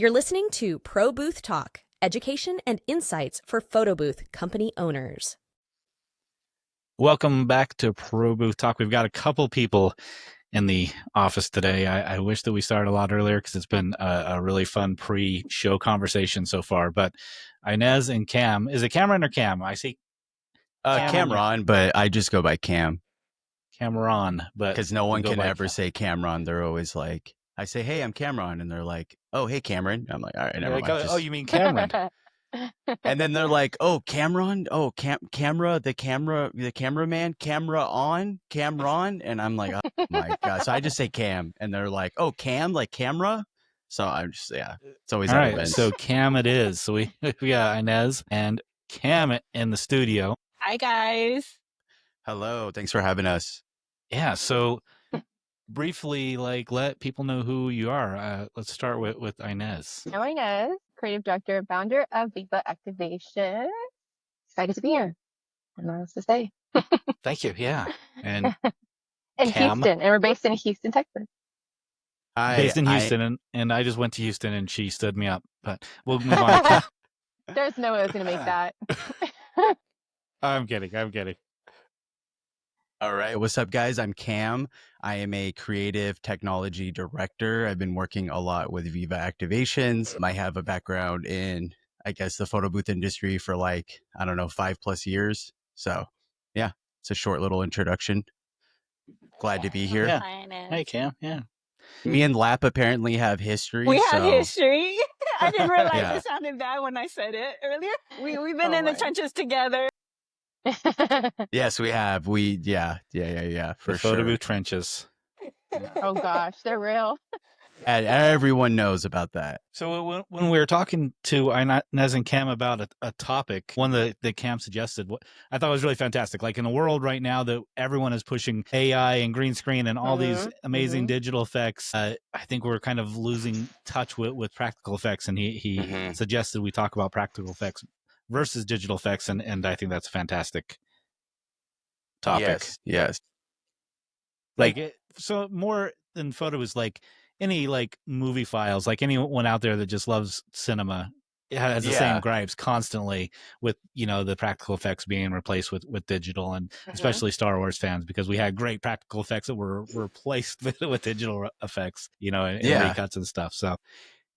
You're listening to ProBooth Talk, education and insights for photo booth company owners. Welcome back to ProBooth Talk. We've got a couple people in the office today. I wish that we started a lot earlier because it's been a really fun pre-show conversation so far. But Inez and Cam, is it Cameron or Cam? I see Cameron, but I just go by Cam. Cameron, but because no one can ever Cam. say Cameron. They're always like, I say, hey, I'm Cameron. And they're like, oh, hey, Cameron. I'm like, all right, never Like, mind. oh, you mean Cameron? And then they're like, oh, Cameron. Oh, the cameraman, camera on, Cameron. And I'm like, oh my God. So I just say Cam. And they're like, oh, Cam, like camera. So I'm just, yeah, it's always all at right. events. So Cam it is. So we got Inez and Cam in the studio. Hi, guys. Hello. Thanks for having us. Yeah. So briefly, let people know who you are. Let's start with Inez. I'm Inez, creative director and founder of Viva Activation. Excited to be here. I don't know what else to say. Thank you. Yeah. And in Cam. Houston, and we're based in Houston, Texas. Based in Houston, and I just went to Houston and she stood me up. But we'll move on. There's no way I was going to make that. I'm kidding. All right. What's up, guys? I'm Cam. I am a creative technology director. I've been working a lot with Viva Activations. I have a background in, I guess, the photo booth industry for 5+ years. So, yeah, it's a short little introduction. Glad to be here. Yeah. Hey, Cam. Yeah. Me and Lap apparently have history. We have history. I didn't realize Yeah. it sounded bad when I said it earlier. We've been in the trenches together. Yes, we have. For The sure. photo booth trenches. Oh, gosh, they're real. And everyone knows about that. So when we were talking to Inez and Cam about a topic, one that Cam suggested, what I thought was really fantastic. Like in a world right now that everyone is pushing AI and green screen and all these amazing digital effects, I think we're kind of losing touch with practical effects. And he suggested we talk about practical effects versus digital effects, and I think that's a fantastic topic. Yes. So more than photos, like any movie files, like anyone out there that just loves cinema, it has the same gripes constantly with the practical effects being replaced with digital, and especially Star Wars fans, because we had great practical effects that were replaced with digital effects, and recuts and stuff. So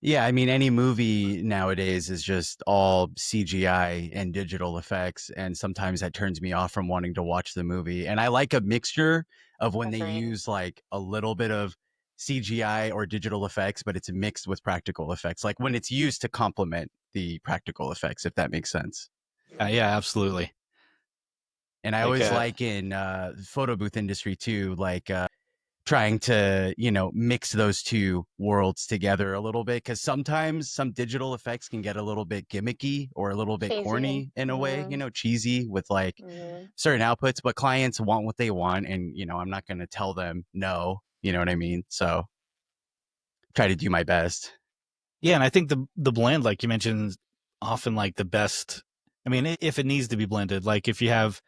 yeah, I mean, any movie nowadays is just all CGI and digital effects. And sometimes that turns me off from wanting to watch the movie. And I like a mixture of when they use like a little bit of CGI or digital effects, but it's mixed with practical effects, like when it's used to complement the practical effects, if that makes sense. Yeah, absolutely. And I always like in photo booth industry too, trying to, mix those two worlds together a little bit, because sometimes some digital effects can get a little bit gimmicky or a little bit Cheesy. corny in a way, cheesy with certain outputs, but clients want what they want. And, I'm not going to tell them no, you know what I mean? So try to do my best. Yeah. And I think the blend, like you mentioned, often like the best. I mean, if it needs to be blended, like if you have,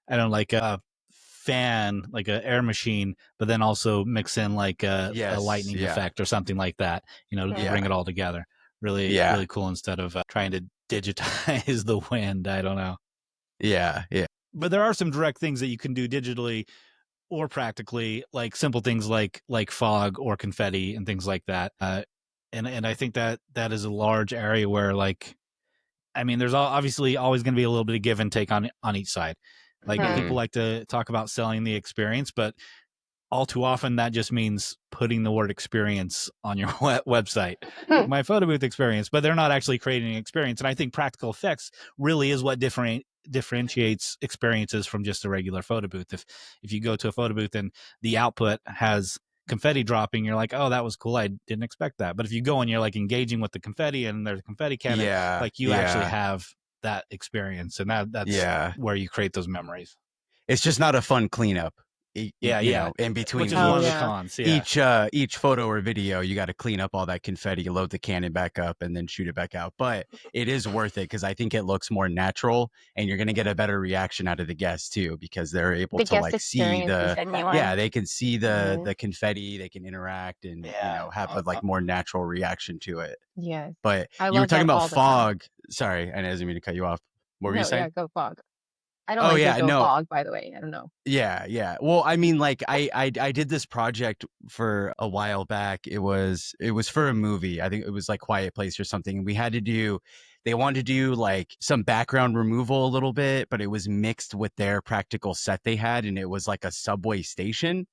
I don't know, like a fan, like an air machine, but then also mix in like a lightning effect or something like that, to bring it all together. Really cool, instead of trying to digitize the wind. I don't know. Yeah. But there are some direct things that you can do digitally or practically, like simple things like fog or confetti and things like that. And I think that is a large area where there's obviously always going to be a little bit of give and take on each side. People like to talk about selling the experience, but all too often that just means putting the word experience on your website. My photo booth experience, but they're not actually creating an experience. And I think practical effects really is what differentiates experiences from just a regular photo booth. If you go to a photo booth and the output has confetti dropping, you're like, oh, that was cool, I didn't expect that. But if you go and you're engaging with the confetti and there's a confetti cannon, you actually have that experience, and that's where you create those memories. It's just not a fun cleanup. in between which is one of the yeah. cons. Yeah. each photo or video, you got to clean up all that confetti, load the cannon back up, and then shoot it back out. But it is worth it because I think it looks more natural, and you're gonna get a better reaction out of the guests too because they're able The to guest like see experience is Genuine. yeah, they can see Mhm. the confetti, they can interact and Yeah. have a like more natural reaction to it. Yes. But I you were love talking that about all the time. fog. Sorry, I didn't mean to cut you off. What were you No, saying? yeah, go fog. I don't Oh like yeah, to go no. fog, by the way. I don't know. Yeah. Well, I mean, like I did this project for a while back. It was for a movie. I think it was like Quiet Place or something. We had to do. They wanted to do like some background removal a little bit, but it was mixed with their practical set they had, and it was like a subway station.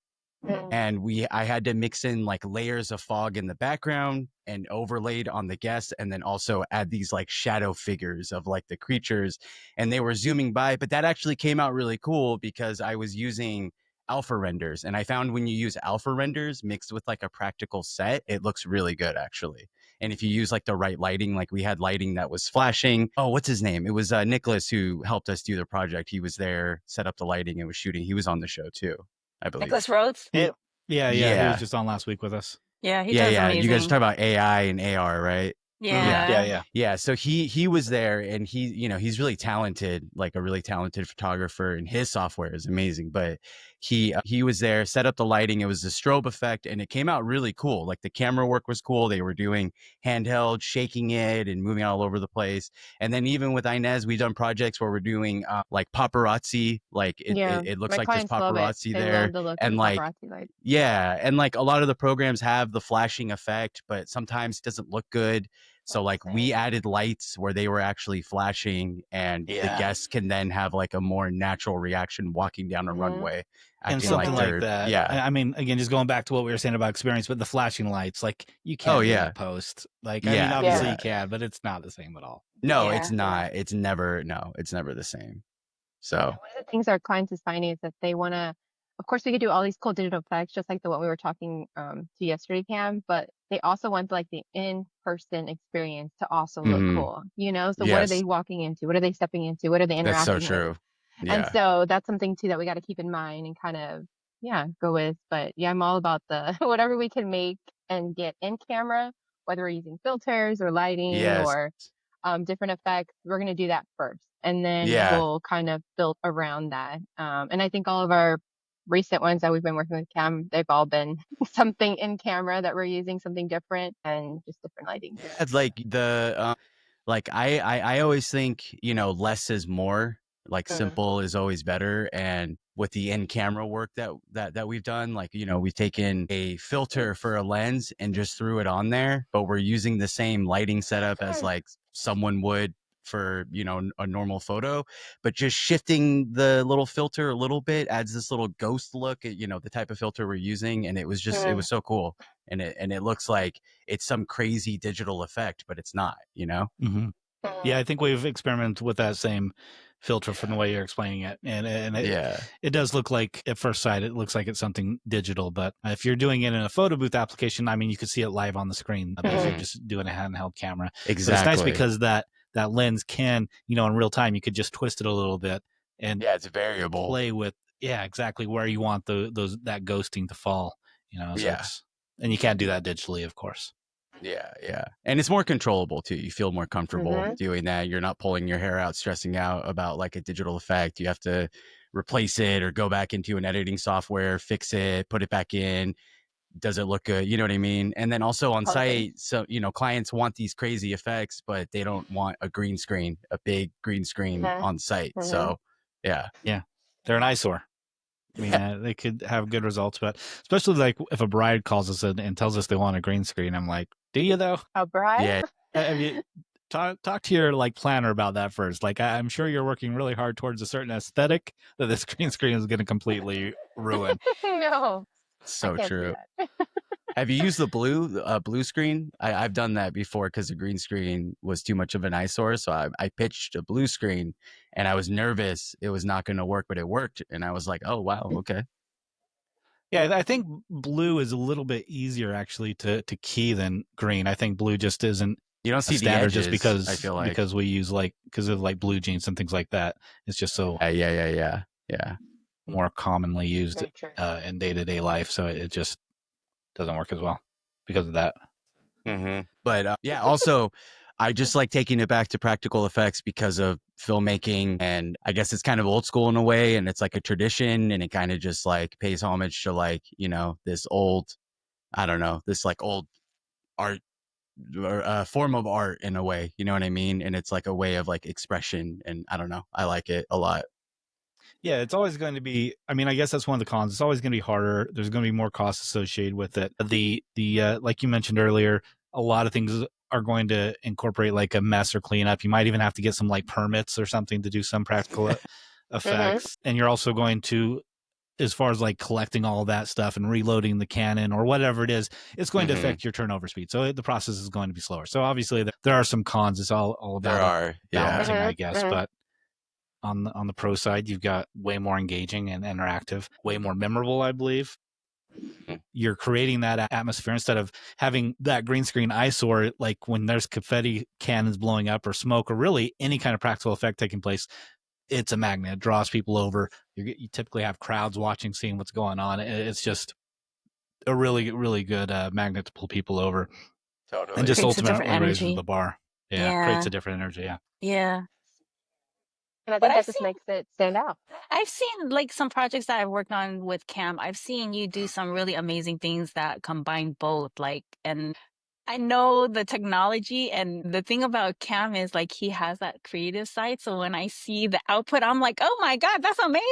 And I had to mix in like layers of fog in the background and overlaid on the guests, and then also add these like shadow figures of like the creatures, and they were zooming by. But that actually came out really cool because I was using alpha renders, and I found when you use alpha renders mixed with like a practical set, it looks really good actually. And if you use like the right lighting, like we had lighting that was flashing. Oh, what's his name? It was Nicholas who helped us do the project. He was there, set up the lighting, and was shooting. He was on the show too, I believe. Nicholas Rhodes. Yeah. He was just on last week with us. Yeah, he does You amazing. guys are talking about AI and AR, right? Yeah. Yeah. So he was there, and he's really talented, like a really talented photographer, and his software is amazing. But he was there, set up the lighting. It was a strobe effect, and it came out really cool. Like the camera work was cool. They were doing handheld, shaking it and moving all over the place. And then even with Inez, we've done projects where we're doing like paparazzi. Like it looks My like there's clients love it. paparazzi They there, love the look and of the like paparazzi lights. yeah, and like a lot of the programs have the flashing effect, but sometimes it doesn't look good. So like we added lights where they were actually flashing, and the guests can then have like a more natural reaction walking down a runway, And acting something like they're that. yeah. I mean, again, just going back to what we were saying about experience, but the flashing lights, like you Oh, can't do yeah. that post. Like, I mean, Yeah, obviously yeah. you can, but it's not the same at all. No, Yeah. it's not. It's never the same. So One of the things our clients is finding is that they want to, of course, we could do all these cool digital effects, just like the one we were talking to yesterday, Cam, but they also want like the in-person experience to also look Mhm. cool, So what are Yes. they walking into? What are they stepping into? What are they That's so interacting with? true. And Yeah. so that's something too that we got to keep in mind and kind of, go with. But yeah, I'm all about the whatever we can make and get in camera, whether we're using filters or lighting Yes. or different effects. We're going to do that first. And then Yeah. we'll kind of build around that. And I think all of our recent ones that we've been working with Cam, they've all been something in camera that we're using, something different and just different lighting. It's like the like I always think, less is more. Like simple is always better. And with the in-camera work that we've done, like, we've taken a filter for a lens and just threw it on there, but we're using the same lighting setup as like someone would for, a normal photo, but just shifting the little filter a little bit adds this little ghost look at, the type of filter we're using. And it was just, it was so cool. And it looks like it's some crazy digital effect, but it's not, Mm-hmm. Yeah, I think we've experimented with that same filter from the way you're explaining it, and it does look like at first sight it looks like it's something digital, but if you're doing it in a photo booth application, I mean, you could see it live on the screen if you're just doing a handheld camera. Exactly. But it's nice because that lens can, in real time, you could just twist it a little bit and it's variable. play with exactly where you want that ghosting to fall. So and you can't do that digitally, of course. Yeah. And it's more controllable too. You feel more comfortable doing that. You're not pulling your hair out, stressing out about like a digital effect. You have to replace it or go back into an editing software, fix it, put it back in. Does it look good? You know what I mean? And then also on site, so, clients want these crazy effects, but they don't want a green screen, a big green screen on site. So yeah. They're an eyesore. I mean, they could have good results, but especially like if a bride calls us and tells us they want a green screen, I'm like, do you though? A bride? Yeah. Have you talk to your like planner about that first? Like, I'm sure you're working really hard towards a certain aesthetic that this green screen is going to completely ruin. No. So I can't true. see that. Have you used the blue screen? I've done that before because the green screen was too much of an eyesore. So I pitched a blue screen, and I was nervous it was not going to work, but it worked. And I was like, oh, wow, okay. Yeah, I think blue is a little bit easier actually to key than green. I think blue just isn't You don't see the standard edges, just because I feel like. because we use because of like blue jeans and things like that. It's just so Yeah. more commonly used Very true. in day-to-day life, so it just doesn't work as well because of that. But yeah, also, I just like taking it back to practical effects because of filmmaking. And I guess it's kind of old school in a way. And it's like a tradition. And it kind of just like pays homage to like, you know, this old, I don't know, this like old art or form of art in a way. You know what I mean? And it's like a way of like expression. And I don't know. I like it a lot. Yeah, it's always going to be. I mean, I guess that's one of the cons. It's always going to be harder. There's going to be more costs associated with it. The like you mentioned earlier, a lot of things are going to incorporate like a mess or cleanup. You might even have to get some like permits or something to do some practical effects. And you're also going to, as far as like collecting all of that stuff and reloading the Canon or whatever it is, it's going to affect your turnover speed. So the process is going to be slower. So obviously there are some cons. It's all about balancing, I guess. But on the pro side, you've got way more engaging and interactive, way more memorable, I believe. You're creating that atmosphere instead of having that green screen eyesore, like when there's confetti cannons blowing up or smoke or really any kind of practical effect taking place. It's a magnet. It draws people over. You typically have crowds watching, seeing what's going on. It's just a really, really good magnet to pull people over. Totally. And just Creates a ultimately different raises energy. the bar. Yeah, creates a different energy. Yeah. Yeah. And I But think I've that just seen makes it stand out. I've seen like some projects that I've worked on with Cam. I've seen you do some really amazing things that combine both. Like, and I know the technology, and the thing about Cam is like he has that creative side. So when I see the output, I'm like, oh my God, that's amazing.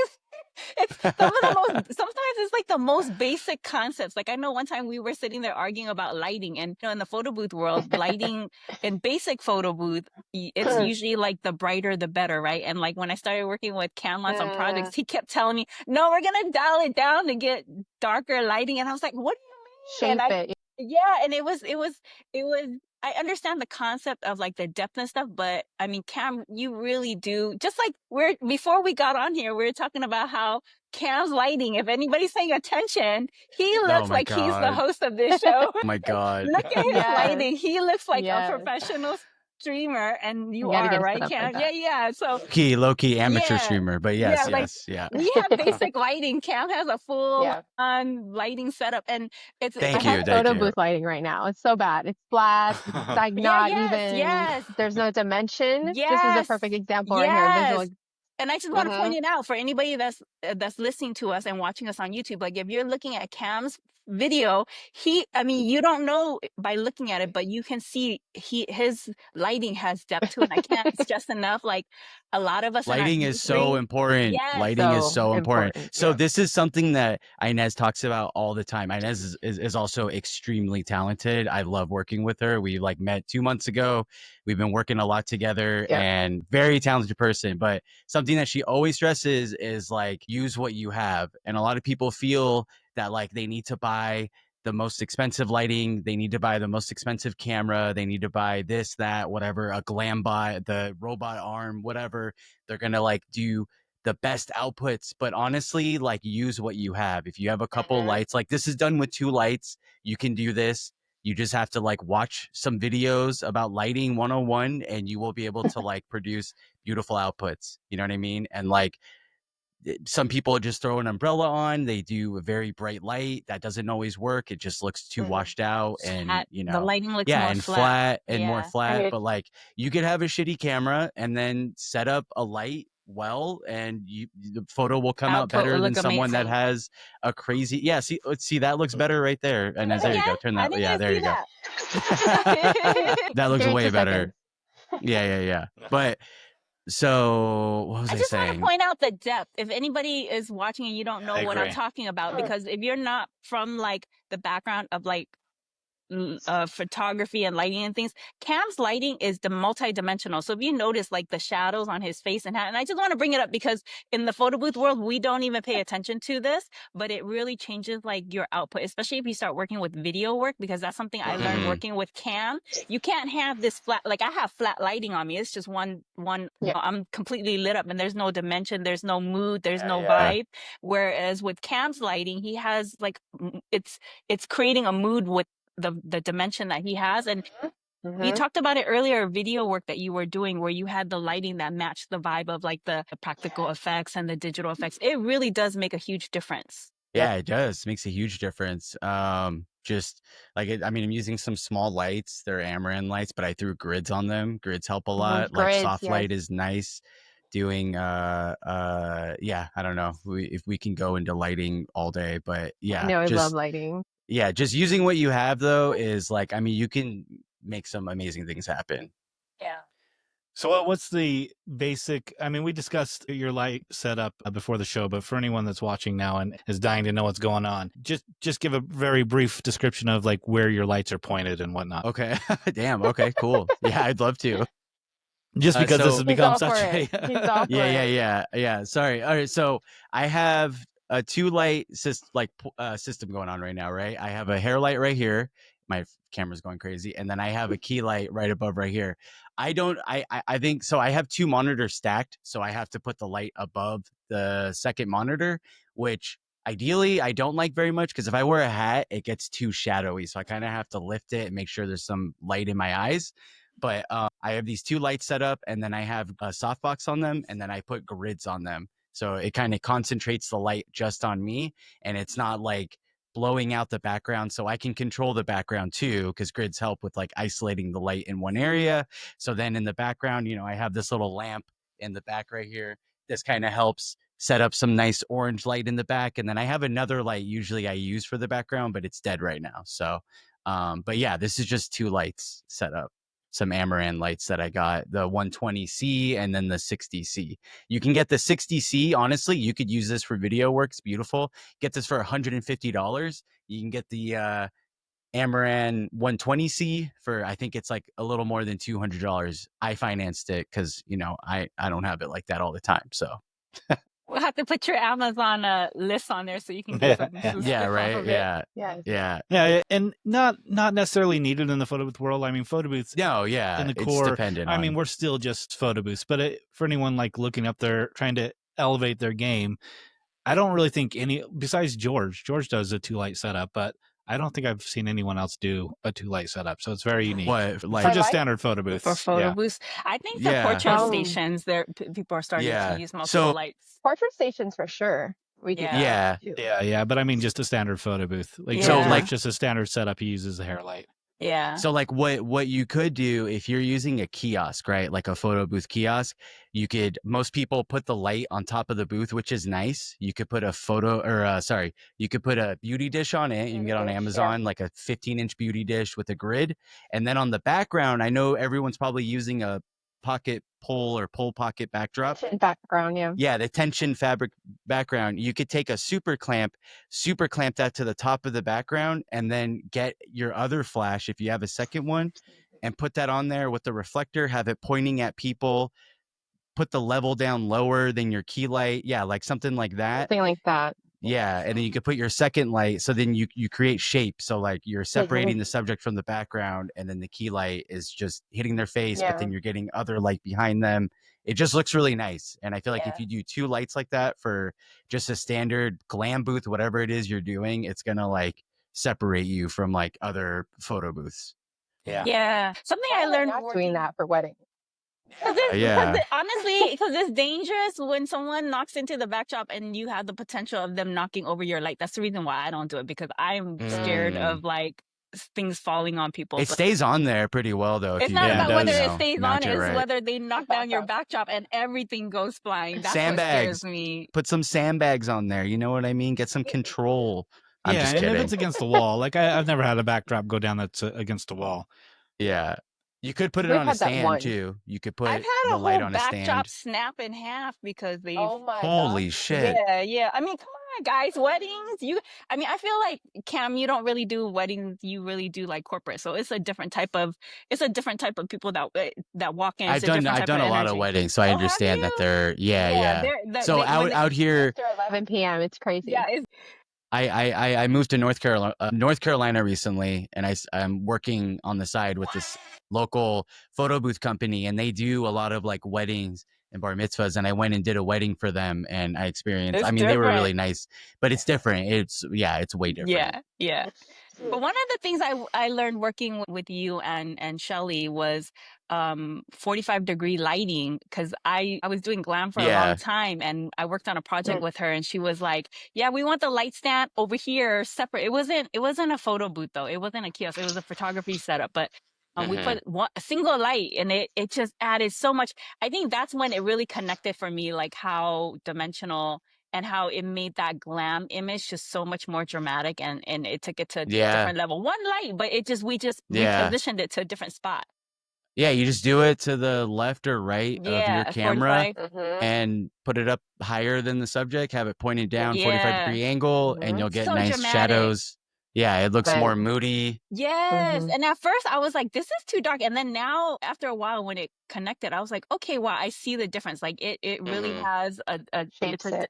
It's some of the most, sometimes it's like the most basic concepts. Like I know one time we were sitting there arguing about lighting, and in the photo booth world, lighting in basic photo booth, it's usually like the brighter the better, right? And like when I started working with Cam on some projects, he kept telling me, no, we're gonna dial it down to get darker lighting. And I was like, what do you mean? Shape And it. yeah, and it was I understand the concept of like the depth and stuff, but I mean, Cam, you really do. Just like before we got on here, we were talking about how Cam's lighting, if anybody's paying attention, he Oh looks my like he's the God. host of this show. Oh my God. Look at his Yes. lighting. He looks like a Yes. professional streamer, and you You gotta are, get it set right, up like Cam? that. Yeah. So Low key amateur yeah, streamer, but yeah, yes, like yeah. we have basic lighting. Cam has a full Yeah. on lighting setup, and it's I Thank have you. photo booth lighting right now. It's so bad. It's flat. It's like yeah, not even. yes. There's no dimension. This is a Yes. perfect example right here. Visual. Yes. And I just want to point it out for anybody that's listening to us and watching us on YouTube. Like if you're looking at Cam's video, I mean, you don't know by looking at it, but you can see his lighting has depth to it. I can't stress enough. Like a lot of us in our Lighting is so industry. important. Yes. Lighting is So so important. important, So yeah. this is something that Inez talks about all the time. Inez is also extremely talented. I love working with her. We like met 2 months ago. We've been working a lot together, Yeah. and very talented person. But something that she always stresses is like, use what you have. And a lot of people feel that like they need to buy the most expensive lighting, they need to buy the most expensive camera, they need to buy this, that, whatever, a glam bot, the robot arm, whatever. They're gonna like do the best outputs. But honestly, like use what you have. If you have a couple lights, like this is done with 2 lights, you can do this. You just have to like watch some videos about lighting 101, and you will be able to like produce beautiful outputs. You know what I mean? And like some people just throw an umbrella on, they do a very bright light that doesn't always work, it just looks too washed out, and you The know, lighting looks yeah, more and flat. flat and more Yeah. flat. But like you could have a shitty camera and then set up a light well, and the photo will come out Output will better than look someone that amazing. has a crazy, yeah, see that looks better right there. And there you go, turn I that, didn't yeah, even there see you go. that. That looks Give me way 2 better. seconds. Yeah. But so what was I I just want to saying? point out the depth. If anybody is watching and you don't know I what I'm agree. talking about, because if you're not from like the background of like photography and lighting and things, Cam's lighting is the multi-dimensional. So if you notice like the shadows on his face and I just want to bring it up because in the photo booth world, we don't even pay attention to this, but it really changes like your output, especially if you start working with video work, because that's something I learned working with Cam. You can't have this flat, like I have flat lighting on me. It's just one, I'm completely lit up and there's no dimension, there's no mood, there's no vibe. Whereas with Cam's lighting, he has like, it's creating a mood with the dimension that he has. And You talked about it earlier, video work that you were doing where you had the lighting that matched the vibe of like the practical effects and the digital effects. It really does make a huge difference. Yeah, it does. Makes a huge difference. Just like I mean, I'm using some small lights. They're Amaran lights, but I threw grids on them. Grids help a lot. Like Grids, soft yes. light is nice. Doing yeah, I don't know if we can go into lighting all day, but yeah, No, I love just lighting. yeah, just using what you have though is like, I mean, you can make some amazing things happen. Yeah. So what's the basic, I mean, we discussed your light setup before the show, but for anyone that's watching now and is dying to know what's going on, just give a very brief description of like where your lights are pointed and whatnot. Okay. Damn. Okay, cool. Yeah, I'd love to. Just because this has He's become all such for a... it. He's all for it. Yeah. Sorry. All right. So I have a 2-light system going on right now, right? I have a hair light right here. My camera's going crazy. And then I have a key light right above right here. I think so. I have 2 monitors stacked. So I have to put the light above the second monitor, which ideally I don't like very much because if I wear a hat, it gets too shadowy. So I kind of have to lift it and make sure there's some light in my eyes. But I have these 2 lights set up, and then I have a softbox on them, and then I put grids on them. So it kind of concentrates the light just on me, and it's not like blowing out the background. So I can control the background too, because grids help with like isolating the light in one area. So then in the background, you know, I have this little lamp in the back right here. This kind of helps set up some nice orange light in the back. And then I have another light usually I use for the background, but it's dead right now. So, but yeah, this is just 2 lights set up. Some Amaran lights that I got, the 120C and then the 60C. You can get the 60C. Honestly, you could use this for video work. It's beautiful. Get this for $150. You can get the Amaran 120C for, I think it's like a little more than $200. I financed it because, you know, I don't have it like that all the time. So We'll have to put your Amazon list on there so you can get some yeah, stuff off right. of it. Yeah. Yes. Yeah, and not necessarily needed in the photo booth world. I mean, photo booths No, yeah. in the It's core, dependent I on. mean, we're still just photo booths, but for anyone like looking up there trying to elevate their game, I don't really think besides George does a 2-light setup, but I don't think I've seen anyone else do a 2-light setup. So it's very unique. What, For like, just standard photo booths. For photo yeah. booths. I think the Yeah. portrait Oh. stations, people are starting Yeah. to use multiple So- lights. Portrait stations for sure. We do Yeah. that too. Yeah, but I mean just a standard photo booth. Like Yeah. So, George, like- just a standard setup, he uses a hair light. Yeah. So like what you could do if you're using a kiosk, right? Like a photo booth kiosk, most people put the light on top of the booth, which is nice. You could put you could put a beauty dish on it. You can get on Beauty dish, Amazon, like a 15-inch beauty dish with a grid. And then on the background, I know everyone's probably using a pocket pole or pole pocket backdrop. In background, yeah. Yeah, the tension fabric background. You could take a super clamp that to the top of the background, and then get your other flash if you have a second one, and put that on there with the reflector, have it pointing at people, put the level down lower than your key light. Yeah, like something like that. Something like that. Yeah, and then you could put your second light, so then you create shape. So like you're separating the subject from the background, and then the key light is just hitting their face, Yeah. but then you're getting other light behind them. It just looks really nice. And I feel like Yeah. if you do 2 lights like that for just a standard glam booth, whatever it is you're doing, it's gonna like separate you from like other photo booths. Yeah. Something I learned not doing that for weddings. Honestly, because it's dangerous when someone knocks into the backdrop and you have the potential of them knocking over your light. That's the reason why I don't do it, because I'm scared of like things falling on people. It stays on there pretty well though. It's not about whether it stays on, mount it it's right. whether they knock down your backdrop and everything goes flying. That's what Sandbags. scares me. Put some sandbags on there. You know what I mean? Get some control. I'm yeah, just and kidding. if it's against the wall, like I've never had a backdrop go down that's against the wall. Yeah. You could put it We've on a had that stand one. too. You could put I've had the a light whole on a backdrop stand. snap in half because they. Oh my Holy God. shit. Yeah. I mean, come on, guys. Weddings. I feel like Cam, you don't really do weddings. You really do like corporate. So it's a different type of people that walk in. I've done a lot of weddings, so I Oh, have understand that you? they're yeah. So out here, After 11 p.m., it's crazy. Yeah, it's I moved to North Carolina recently, and I'm working on the side with this local photo booth company, and they do a lot of like weddings and bar mitzvahs, and I went and did a wedding for them, and I experienced. It's I mean, they were really different. nice, but it's different. It's way different. yeah. But one of the things I learned working with you and Shelly was 45-degree lighting, because I was doing glam for a long Yeah. time, and I worked on a project with her, and she was like, yeah, we want the light stand over here separate. It wasn't a photo booth though. It wasn't a kiosk. It was a photography setup, but we put a single light, and it just added so much. I think that's when it really connected for me, like how dimensional and how it made that glam image just so much more dramatic, and it took it to a different level. One light, but we just repositioned it to a different spot. Yeah, you just do it to the left or right of your camera 45. and put it up higher than the subject, have it pointing down, Yeah. 45-degree angle, and you'll get So nice dramatic. shadows. Yeah, it looks more moody. Yes. And at first I was like, this is too dark. And then now, after a while, when it connected, I was like, okay, wow, I see the difference. Like it really has a Shapes it.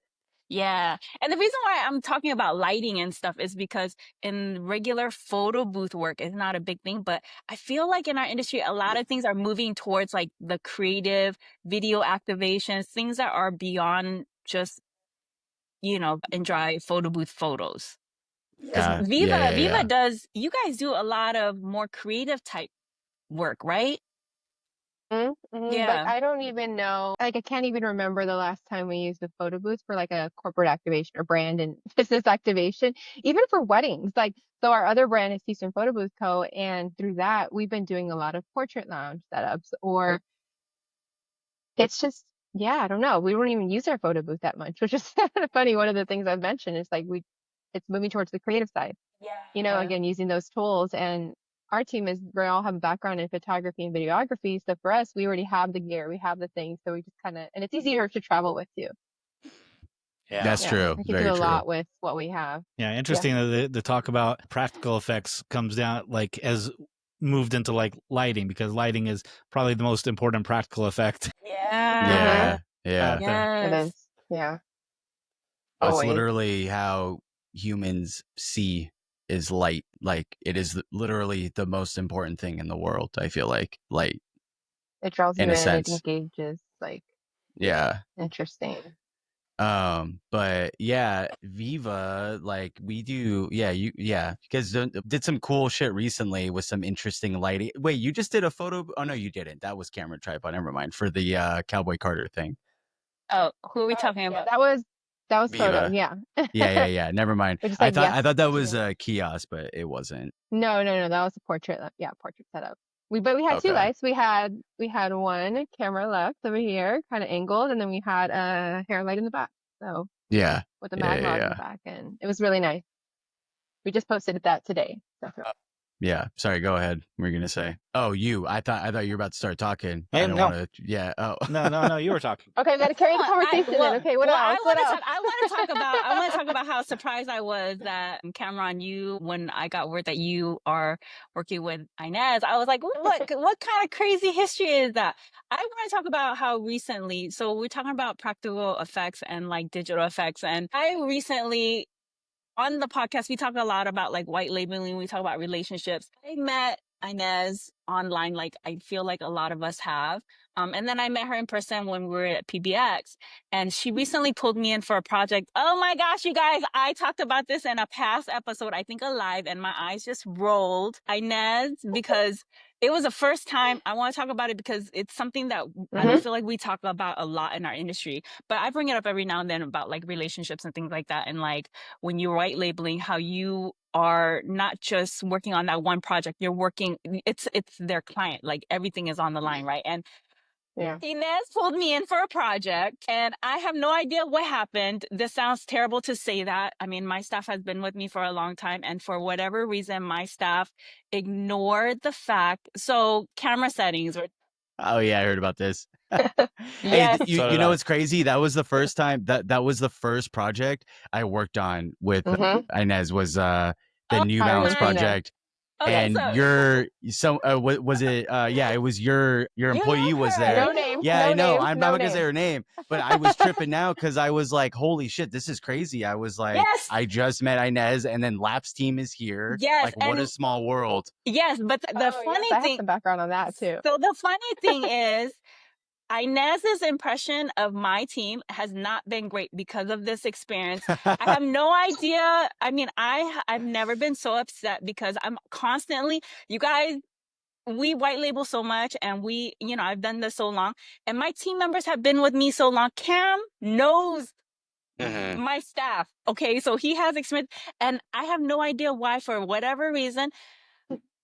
yeah. And the reason why I'm talking about lighting and stuff is because in regular photo booth work, it's not a big thing, but I feel like in our industry, a lot of things are moving towards like the creative video activations, things that are beyond just, in dry photo booth photos. Because Viva does, you guys do a lot of more creative type work, right? But Yeah. I don't even know, like I can't even remember the last time we used a photo booth for like a corporate activation or brand and business activation, even for weddings. Like, so our other brand is Eastern Photo Booth Co. And through that, we've been doing a lot of portrait lounge setups, or it's just, yeah, I don't know. We don't even use our photo booth that much, which is kind of funny. One of the things I've mentioned is like it's moving towards the creative side. Yeah. Again, using those tools. And our team we all have a background in photography and videography. So for us, we already have the gear, we have the things. So we just and it's easier to travel with too. Yeah, that's true. We can Very do a true. lot with what we have. Yeah, interesting that the talk about practical effects comes down like as moved into like lighting, because lighting is probably the most important practical effect. Yeah. out there. It is. Yeah. It's Always. literally how humans see is light. Like it is literally the most important thing in the world. I feel like light. It draws you in in, a sense. it engages. Like, Yeah. interesting. But yeah, Viva, like we do, you guys did some cool shit recently with some interesting lighting. Wait, you just did a photo? Oh no, you didn't. That was camera tripod. Never mind. For the Cowboy Carter thing. Oh, who are we talking about? That was Viva. photo. Yeah. Yeah. Never mind. We're just I like, thought that yes, was yeah. a kiosk, but it wasn't. No. That was a portrait. Yeah, portrait setup. But we had two Okay. lights. We had one camera left over here, kind of angled, and then we had a hair light in the back. So Yeah. with a mag rod in the back, and it was really nice. We just posted that today. So. Yeah. Sorry. Go ahead. What were you gonna say? Oh, you. I thought you were about to start talking. Hey, I don't no. want to. Yeah. Oh. No. You were talking. Okay, we got to carry the conversation then. Okay, what else? I want to talk about how surprised I was that Cameron, when I got word that you are working with Inez, I was like, what kind of crazy history is that? I want to talk about how recently, so we're talking about practical effects and like digital effects, and I recently, on the podcast, we talk a lot about like white labeling. We talk about relationships. I met Inez online, like I feel like a lot of us have. And then I met her in person when we were at PBX, and she recently pulled me in for a project. Oh my gosh, you guys, I talked about this in a past episode, I think Alive, and my eyes just rolled. Inez, because it was the first time I want to talk about it, because it's something that I don't feel like we talk about a lot in our industry, but I bring it up every now and then about like relationships and things like that. And like when you're white labeling, how you are not just working on that one project, you're working, it's their client, like everything is on the line, right? And Inez pulled me in for a project, and I have no idea what happened. This sounds terrible to say that. I mean, my staff has been with me for a long time, and for whatever reason, my staff ignored the fact. So camera settings were. Oh yeah, I heard about this. Yes. Hey, you know what's crazy? That was the first time that was the first project I worked on with Inez, was the New Balance project. Okay, and was it it was your employee was there. No name. Yeah, no I know. Name, I'm not gonna say her name, but I was tripping out because I was like, holy shit, this is crazy. I was like, I just met Inez, and then Lap's team is here. Yes, like what a small world. Yes, but the funny I thing, have some background on that too. So the funny thing is, Inez's impression of my team has not been great because of this experience. I have no idea. I mean, I've never been so upset because I'm constantly, you guys, we white label so much, and we, I've done this so long, and my team members have been with me so long. Cam knows my staff. Okay. So he has experience, and I have no idea why, for whatever reason,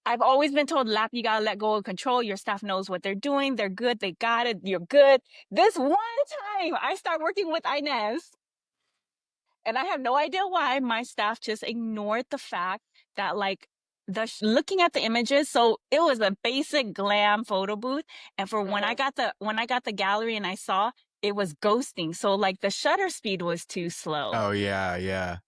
I've always been told, Lap, you gotta let go of control. Your staff knows what they're doing. They're good. They got it. You're good. This one time I start working with Inez, and I have no idea why my staff just ignored the fact that, like, looking at the images. So it was a basic glam photo booth. And for when I got the gallery and I saw it was ghosting. So like the shutter speed was too slow. Oh yeah.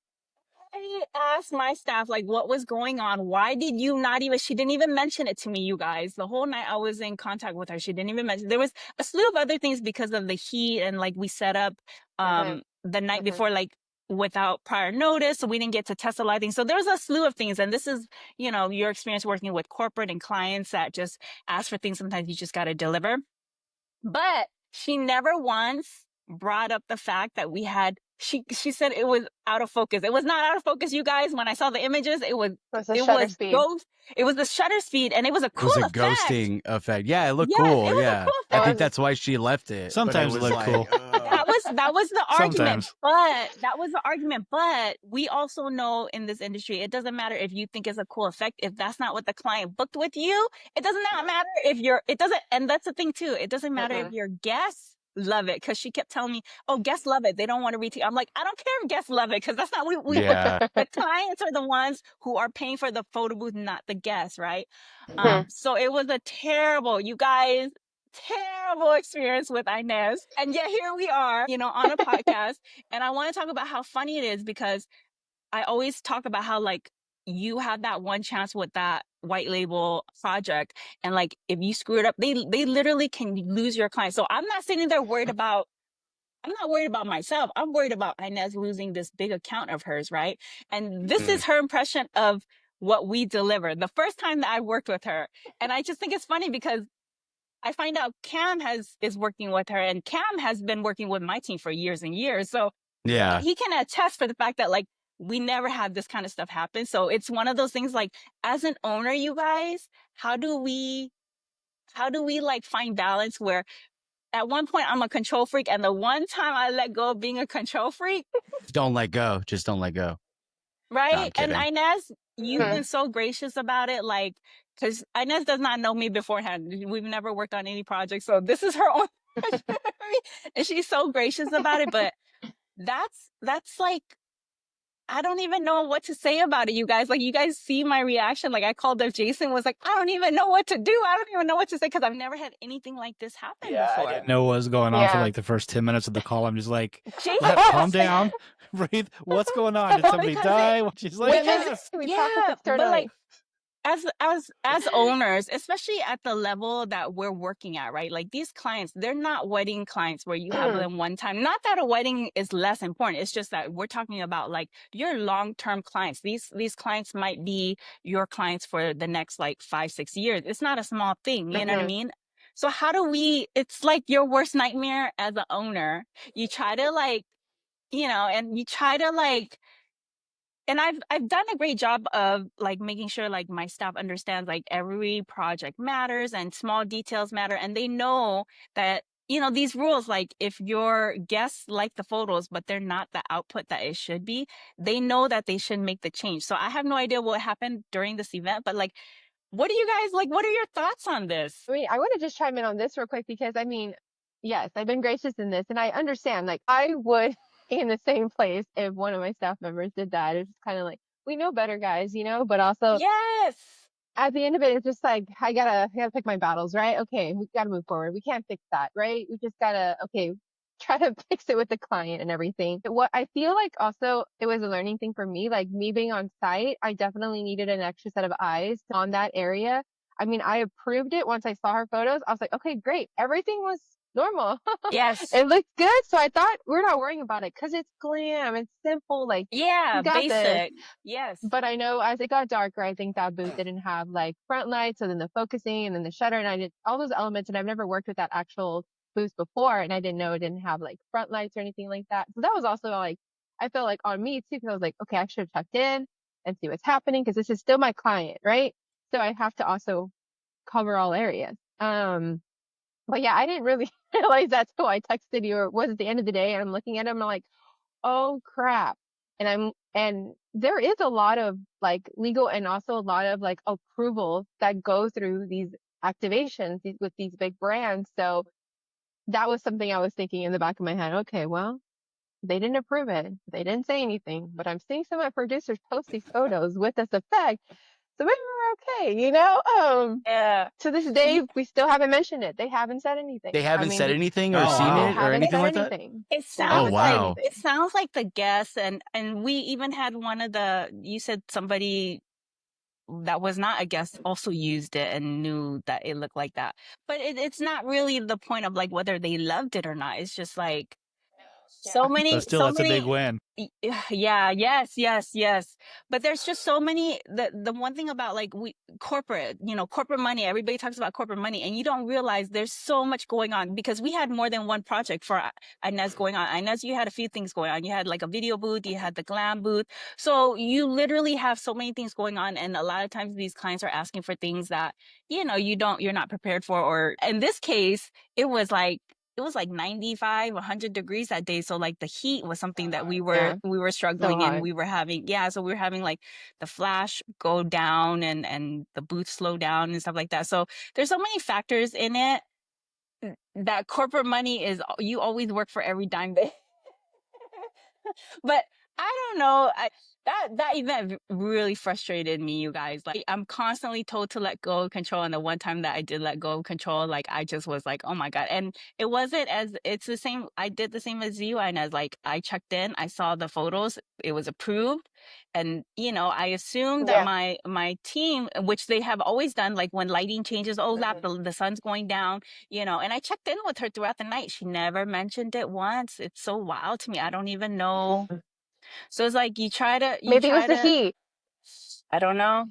I asked my staff, like, what was going on? Why did you not even, she didn't even mention it to me, you guys. The whole night I was in contact with her, she didn't even mention. There was a slew of other things because of the heat, and like we set up the night before, like without prior notice. So we didn't get to test the lighting. So there was a slew of things. And this is, your experience working with corporate and clients that just ask for things. Sometimes you just got to deliver. But she never once brought up the fact that we had, she said it was out of focus. It was not out of focus, you guys. When I saw the images, it was shutter speed. It was the shutter speed, and it was a cool effect. It was a ghosting effect. Yeah, it looked cool. It was yeah. a cool effect. I think that's why she left it. Sometimes it looked cool. That was the argument. Sometimes. But that was the argument. But we also know in this industry, it doesn't matter if you think it's a cool effect. If that's not what the client booked with you, it does not matter if and that's the thing too. It doesn't matter if your guests love it, because she kept telling me, oh, guests love it. They don't want to retake. I'm like, I don't care if guests love it, because that's not what we the clients are the ones who are paying for the photo booth, not the guests, right? So it was a terrible experience with Inez. And yet here we are, on a podcast. And I want to talk about how funny it is, because I always talk about how, like, you have that one chance with that white label project. And like, if you screw it up, they literally can lose your client. So I'm not sitting there I'm not worried about myself. I'm worried about Inez losing this big account of hers, right? And this is her impression of what we deliver. The first time that I worked with her. And I just think it's funny because I find out Cam is working with her, and Cam has been working with my team for years and years. So yeah, he can attest for the fact that, like, we never had this kind of stuff happen. So it's one of those things, like, as an owner, you guys, how do we like find balance where at one point I'm a control freak, and the one time I let go of being a control freak, don't let go. Just don't let go. right? No, and Inez, you've been so gracious about it, like, because Inez does not know me beforehand. We've never worked on any project, so this is her own and she's so gracious about it. But that's like, I don't even know what to say about it, you guys. Like, you guys see my reaction. Like, I called up Jason, was like, I don't even know what to do. I don't even know what to say, because I've never had anything like this happen before. I didn't know what was going on for like the first 10 minutes of the call. I'm just like, Jason, calm down, breathe. What's going on? Did somebody die? She's like, but like, as owners, especially at the level that we're working at, right? Like, these clients, they're not wedding clients where you have them one time. Not that a wedding is less important. It's just that we're talking about, like, your long-term clients. These clients might be your clients for the next, like, 5-6 years. It's not a small thing. You know what I mean? So how do it's like your worst nightmare as an owner. You try to, like, and you try to, like, and I've done a great job of, like, making sure, like, my staff understands, like, every project matters and small details matter. And they know that, these rules, like, if your guests like the photos, but they're not the output that it should be, they know that they should make the change. So I have no idea what happened during this event, but, like, what do you guys, like, what are your thoughts on this? I mean, I want to just chime in on this real quick, because I mean, yes, I've been gracious in this, and I understand, like, I would be in the same place if one of my staff members did that. It's just kind of like, we know better, guys, but also Yes. at the end of it, it's just like, I gotta pick my battles, right? Okay, we gotta move forward. We can't fix that, right? We just gotta, try to fix it with the client and everything. But what I feel like also, it was a learning thing for me, like, me being on site, I definitely needed an extra set of eyes on that area. I mean, I approved it once I saw her photos. I was like, okay, great. Everything was normal. Yes. It looked good. So I thought, we're not worrying about it because it's glam. It's simple. Like, Yeah, we got basic. this. Yes. But I know as it got darker, I think that booth didn't have, like, front lights, and then the focusing, and then the shutter, and I did all those elements. And I've never worked with that actual booths before, and I didn't know it didn't have like front lights or anything like that. So that was also like, I felt like on me too, because I was like, okay, I should have checked in and see what's happening, because this is still my client, right? So I have to also cover all areas. But yeah, I didn't really realize that's who I texted you, or it was at the end of the day, and I'm looking at him, and I'm like, oh crap. And there is a lot of like legal and also a lot of like approvals that go through these activations with these big brands. So that was something I was thinking in the back of my head. Okay, well, they didn't approve it. They didn't say anything, but I'm seeing some of my producers post these photos with this effect. So maybe we're okay, you know? Yeah. To this day, we still haven't mentioned it. They haven't said anything. They haven't said anything or Oh, seen wow. They it or haven't anything said like that? anything. It They Oh, sounds haven't said like wow. anything. it sounds like the guests, and we even had one of the, you said somebody that was not a guest also used it and knew that it looked like that. But it's not really the point of like whether they loved it or not. It's just like so Yeah. many, But still, so that's a big many. win. Yeah, yes. But there's just so many. The one thing about like corporate, corporate money. Everybody talks about corporate money, and you don't realize there's so much going on, because we had more than one project for Inez going on. Inez, you had a few things going on. You had like a video booth, you had the glam booth. So you literally have so many things going on, and a lot of times these clients are asking for things that you're not prepared for. Or in this case, it was like 95, 100 degrees that day. So like the heat was something that we were So struggling in. hot. We were having, so we were having like the flash go down and the booth slow down and stuff like that. So there's so many factors in it that corporate money is, you always work for every dime they but I don't know. That event really frustrated me, you guys. Like, I'm constantly told to let go of control, and the one time that I did let go of control, like I just was like, oh my god. And it's the same. I did the same as you, and as like I checked in, I saw the photos, it was approved, and I assumed that Yeah. my team, which they have always done, like when lighting changes, oh, the sun's going down, and I checked in with her throughout the night. She never mentioned it once. It's so wild to me. I don't even know. So it's like you Maybe it was try the to, heat. I don't know.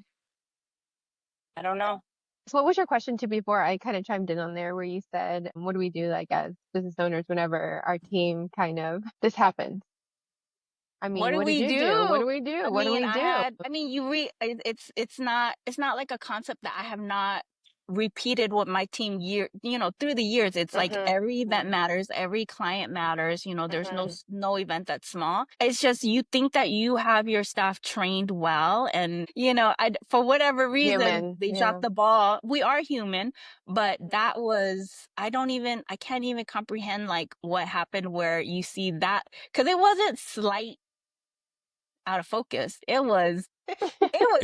I don't know. So what was your question to before I kind of chimed in on there, where you said, what do we do like as business owners whenever our team kind of this happens? I What mean, do what did we you do? What do? do we do? I What do mean, we do? it's not like a concept that I have not repeated with my team through the years. It's like every event matters, every client matters. There's no event that's small. It's just, you think that you have your staff trained well, and for whatever reason Human. they Yeah. dropped the ball. We are human, but that was, I can't even comprehend like what happened where you see that, because it wasn't slight out of focus. It It was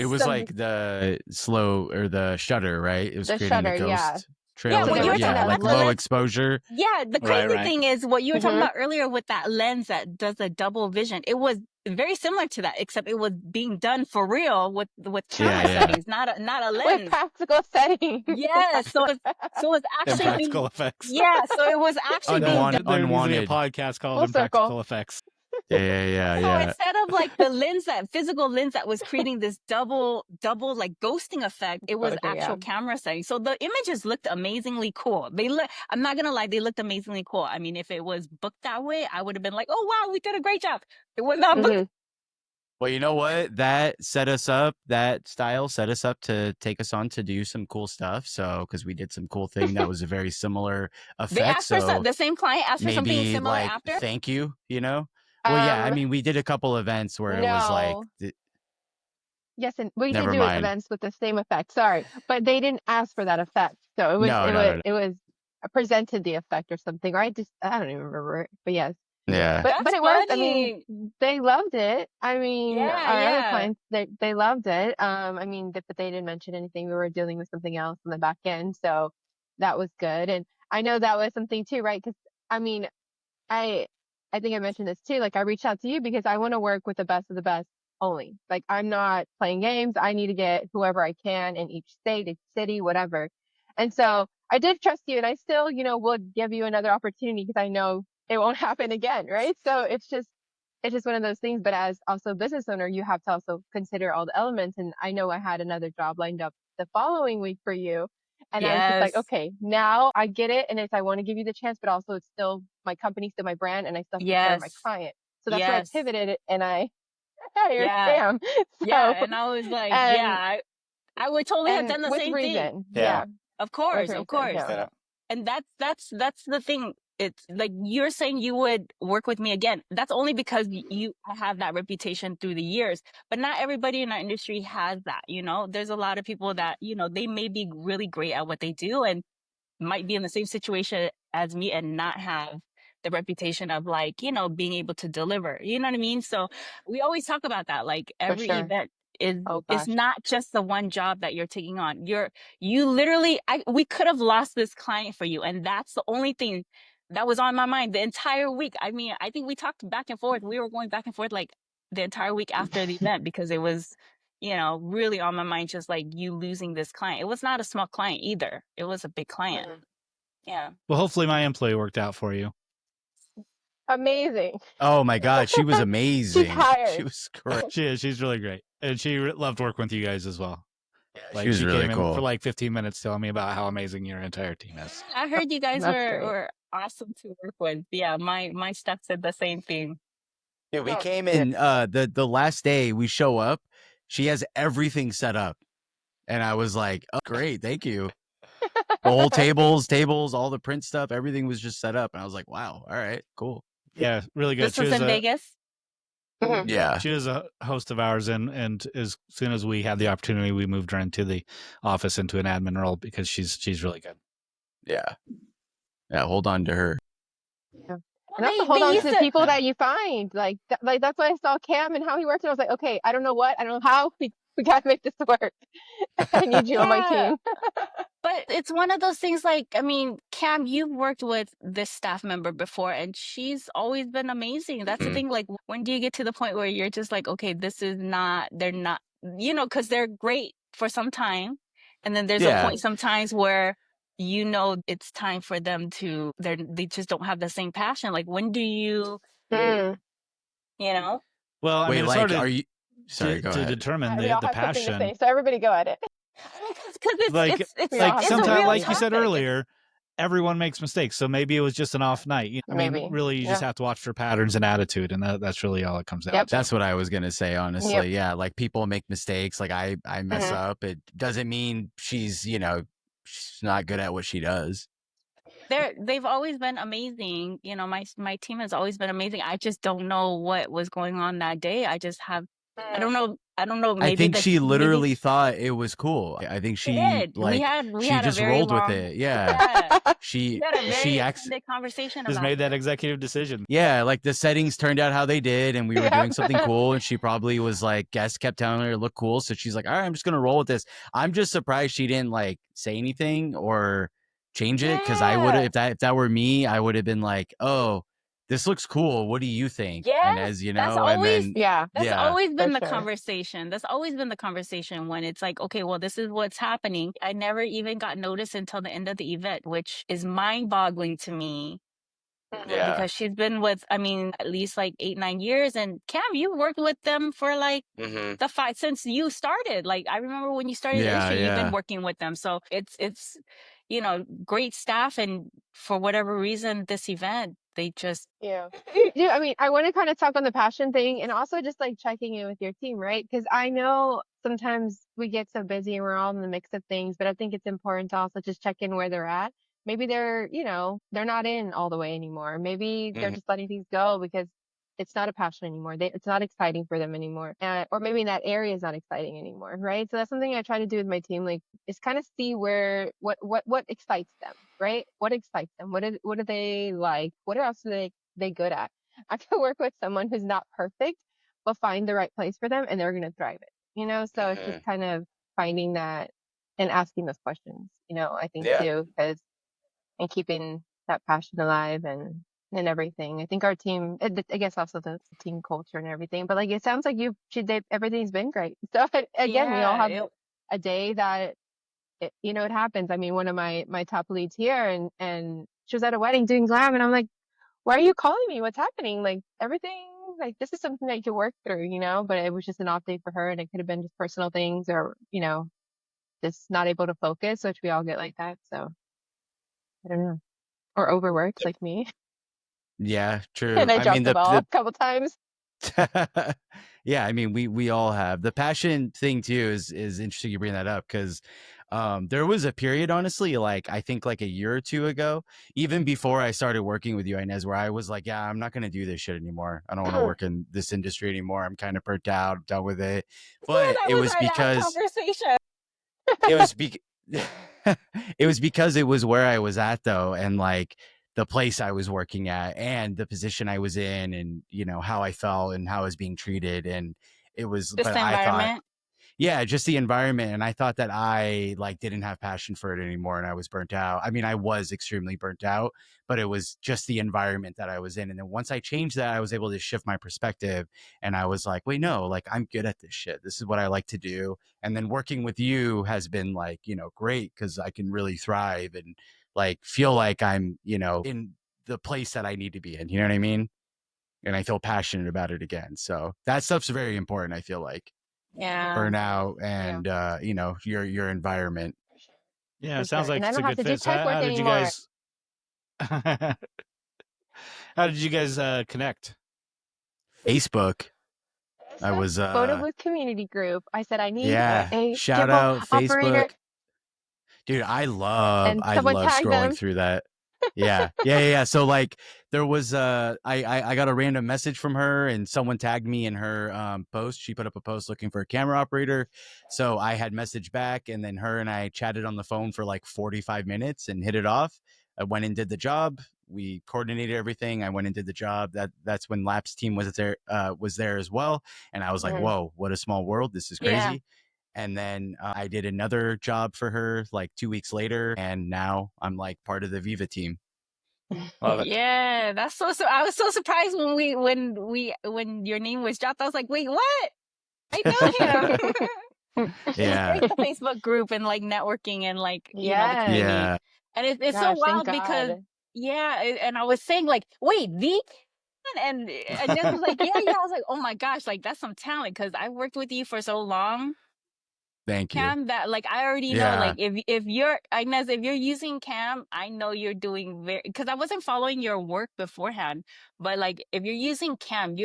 was some. like the slow or the shutter, right? It was The creating the shutter. Yeah. ghost trail Yeah, So what they you were were effect. trying talking Yeah, to about, like the low limit. exposure. yeah, the Right, crazy right. thing is what you were talking Mhm. about earlier with that lens that does a double vision. It was very similar to that, except it was being done for real with Yeah, camera yeah. settings, not a With lens. practical settings. Yeah, so it was actually Impractical being, effects. yeah, so it was actually being done. They're using a Unwanted. podcast called Full circle. Impractical Effects. So Yeah. instead of like the lens, that physical lens that was creating this double like ghosting effect, it was Exposure. Yeah. actual camera setting. So the images looked amazingly cool. I'm not gonna lie, they looked amazingly cool. I mean, if it was booked that way, I would have been like, oh wow, we did a great job. It was not booked. hmm Well, you know what? That style set us up to take us on to do some cool stuff. So, because we did some cool thing that was a very similar They effect. asked for So the same client asked for something maybe similar like, after. thank you. Well, yeah, I mean, we did a couple events where it was like, No. Yes, and we did never do mind. events with the same effect. Sorry, but they didn't ask for that effect. So No. it was presented the effect or something, right? Just I don't even remember it, but yes. Yeah. But That's it worked. I mean, funny. they loved it. I mean, our other Yeah. clients they loved it. I mean, but they didn't mention anything. We were dealing with something else on the back end, so that was good. And I know that was something too, right? Because I mean, I I think I mentioned this too. Like I reached out to you because I want to work with the best of the best only. Like I'm not playing games. I need to get whoever I can in each state, each city, whatever. And so I did trust you, and I still, will give you another opportunity because I know it won't happen again, right? So it's just one of those things. But as also a business owner, you have to also consider all the elements. And I know I had another job lined up the following week for you, And I was just like, Yes. okay, now I get it. And it's, I want to give you the chance, but also it's still my company, still my brand, and I still have to take care of my Yes. client. So that's where I Yes. pivoted and I hired Yeah. Cam. Yeah. So, And I was like, and, yeah, I would totally have and done the with same thing. reason. Yeah. Yeah. Of With course, of reason. course. Yeah. Yeah. And that's the thing. It's like you're saying you would work with me again. That's only because you have that reputation through the years. But not everybody in our industry has that, you know. There's a lot of people that, you know, they may be really great at what they do and might be in the same situation as me and not have the reputation of like, you know, being able to deliver. You know what I mean? So we always talk about that. Like For every sure. event Oh is gosh. not just the one job that you're taking on. You literally we could have lost this client for you. And that's the only thing that was on my mind the entire week. I mean, I think we talked back and forth. We were going back and forth like the entire week after the event because it was, you know, really on my mind, just like you losing this client. It was not a small client either. It was a big client. Mhm. Yeah. Well, hopefully my employee worked out for you. Amazing. Oh my God, she was She's amazing. She hired. was great. She is. She's really great, and she loved working with you guys as well. Yeah, Like she was she really came in for cool. like 15 minutes telling me about how amazing your entire team is. I heard you guys That's great. were awesome to work with. Yeah, my staff said the same thing. Dude, we Oh, came in the last day we show up, she has everything set up. And I was like, oh great, thank you. The whole tables, all the print stuff, everything was just set up. And I was like, wow, all right, cool. Yeah, really good. This was in Vegas. Mhm. Yeah. She was a host of ours, and as soon as we had the opportunity, we moved her into the office into an admin role because she's really good. Yeah. Yeah, hold on to her. Yeah. Well, And also hold they on to used the to. people that you find. Like, like that's why I saw Cam and how he worked. And I was like, okay, I don't know what, I don't know how. We gotta make this work. I need you on my Yeah, team. but it's one of those things. Like, I mean, Cam, you've worked with this staff member before, and she's always been amazing. That's the Mhm. thing. Like, when do you get to the point where you're just like, okay, this is not. They're not. You know, because they're great for some time, and then there's a Yeah. point sometimes where you know it's time for them to. They just don't have the same passion. Like, when do you? Mm. You know. Well, I Wait, mean, it's like, hard are you sorry, go to ahead. determine We all the have something to passion. say, so everybody go at it. Because it's Like it's We all like have it's a something to sometimes, real say. like you said topic. earlier, everyone makes mistakes. So maybe it was just an off night. I mean, Maybe. really, you just Yeah. have to watch for patterns and attitude, and that's really all it comes down Yep. to. That's what I was gonna say, honestly. Yep. Yeah, like people make mistakes. Like I mess Mhm. up. It doesn't mean she's, you know, she's not good at what she does. They've always been amazing. You know, my team has always been amazing. I just don't know what was going on that day. I just have I don't know. I don't know. I Maybe think she maybe literally thought it was cool. I think we she did. like We she had a just very rolled with long it. Yeah. yeah. We She had a very acts extended conversation Just about made that it. executive decision. yeah, like the settings turned out how they did and we were doing Yep. something cool and she probably was like guests kept telling her it looked cool. So she's like, all right, I'm just gonna roll with this. I'm just surprised she didn't like say anything or change it. Cause I would Yeah. have if that were me, I would have been like, oh, this looks cool. What do you think? And Yes, as you that's know, and always then Yeah, that's yeah. always for been the sure. conversation. That's always been the conversation when it's like, okay, well, this is what's happening. I never even got notice until the end of the event, which is mind-boggling to me Mhm. Yeah. because she's been with, I mean, at least like 8, 9 years. And Cam, you worked with them for like Mm-hmm. the five since you started. Like I remember when you started the Yeah, industry, you've been yeah. working with them. So it's you know, great staff. And for whatever reason, this event, they just Yeah. Yeah, I mean, I want to kind of talk on the passion thing and also just like checking in with your team, right? Because I know sometimes we get so busy and we're all in the mix of things, but I think it's important to also just check in where they're at. Maybe they're, you know, they're not in all the way anymore. Maybe they're Mhm. just letting things go because it's not a passion anymore. It's not exciting for them anymore. Or maybe that area is not exciting anymore, right? So that's something I try to do with my team, like is kind of see where what excites them, right? What excites them? What do they like? What else are they good at? I could work with someone who's not perfect, but find the right place for them and they're going to thrive it, you know? So it's just Mhm. kind of finding that and asking those questions, you know, I think Yeah. too, because and keeping that passion alive and everything. I think our team, I guess also the team culture and everything, but like it sounds like everything's been great. So again, we all yeah, have a day that you know, it happens. I mean, one of my top leads here and she was at a wedding doing glam and I'm like, why are you calling me? What's happening? Like everything, like this is something that you can work through, you know, but it was just an off day for her and it could have been just personal things or, you know, just not able to focus, which we all get like that. So I don't know. Or overworked like me. Yeah, true. And I I mean, dropped the ball a couple times. yeah, I mean, we all have the passion thing too. Is interesting you bring that up because there was a period, honestly, like I think like a year or two ago, even before I started working with you, Inez, where I was like, yeah, I'm not gonna do this shit anymore. I don't want to work in this industry anymore. I'm kind of burnt out, done with it. But that it was was our last because conversation. it was it was because it was where I was at though, and like the place I was working at and the position I was in and how I felt and how I was being treated. And it was, Just but the I thought, environment. yeah, just the environment. And I thought that I like didn't have passion for it anymore and I was burnt out. I mean, I was extremely burnt out, but it was just the environment that I was in. And then once I changed that, I was able to shift my perspective and I was like, wait, no, like I'm good at this shit. This is what I like to do. And then working with you has been like, great because I can really thrive and like feel like I'm, in the place that I need to be in. You know what I mean? And I feel passionate about it again. So that stuff's very important, I feel like Yeah. burnout and your environment. Yeah, For it sounds sure. And like I it's a don't have good to do fit. So tech work how did you anymore. guys how did you guys connect? Facebook. I was Photo booth community group. I said I need yeah, a shout gimbal out operator, Facebook. Dude, I love and someone tagged scrolling them. through that. Yeah. So like there was I got a random message from her and someone tagged me in her post. She put up a post looking for a camera operator. So I had messaged back and then her and I chatted on the phone for like 45 minutes and hit it off. I went and did the job. We coordinated everything. I went and did the job. That's when Lap's team was there as well. And I was like, Mhm. whoa, what a small world. This is Yeah. crazy. And then I did another job for her like 2 weeks later. And now I'm like part of the Viva team. Love it. Yeah, that's so. I was so surprised when your name was dropped. I was like, wait, what? I know him. It's Yeah. great, the Facebook group and like networking and like the Yes. community. Yeah. And it's so Gosh, thank wild because God. and I was saying like, wait, the and this was like, yeah. I was like, oh my gosh, like that's some talent because I worked with you for so long. Thank you. Cam, that like I already know, Yeah. like if you're Inez, if you're using Cam, I know you're doing very, because I wasn't following your work beforehand, but like if you're using Cam,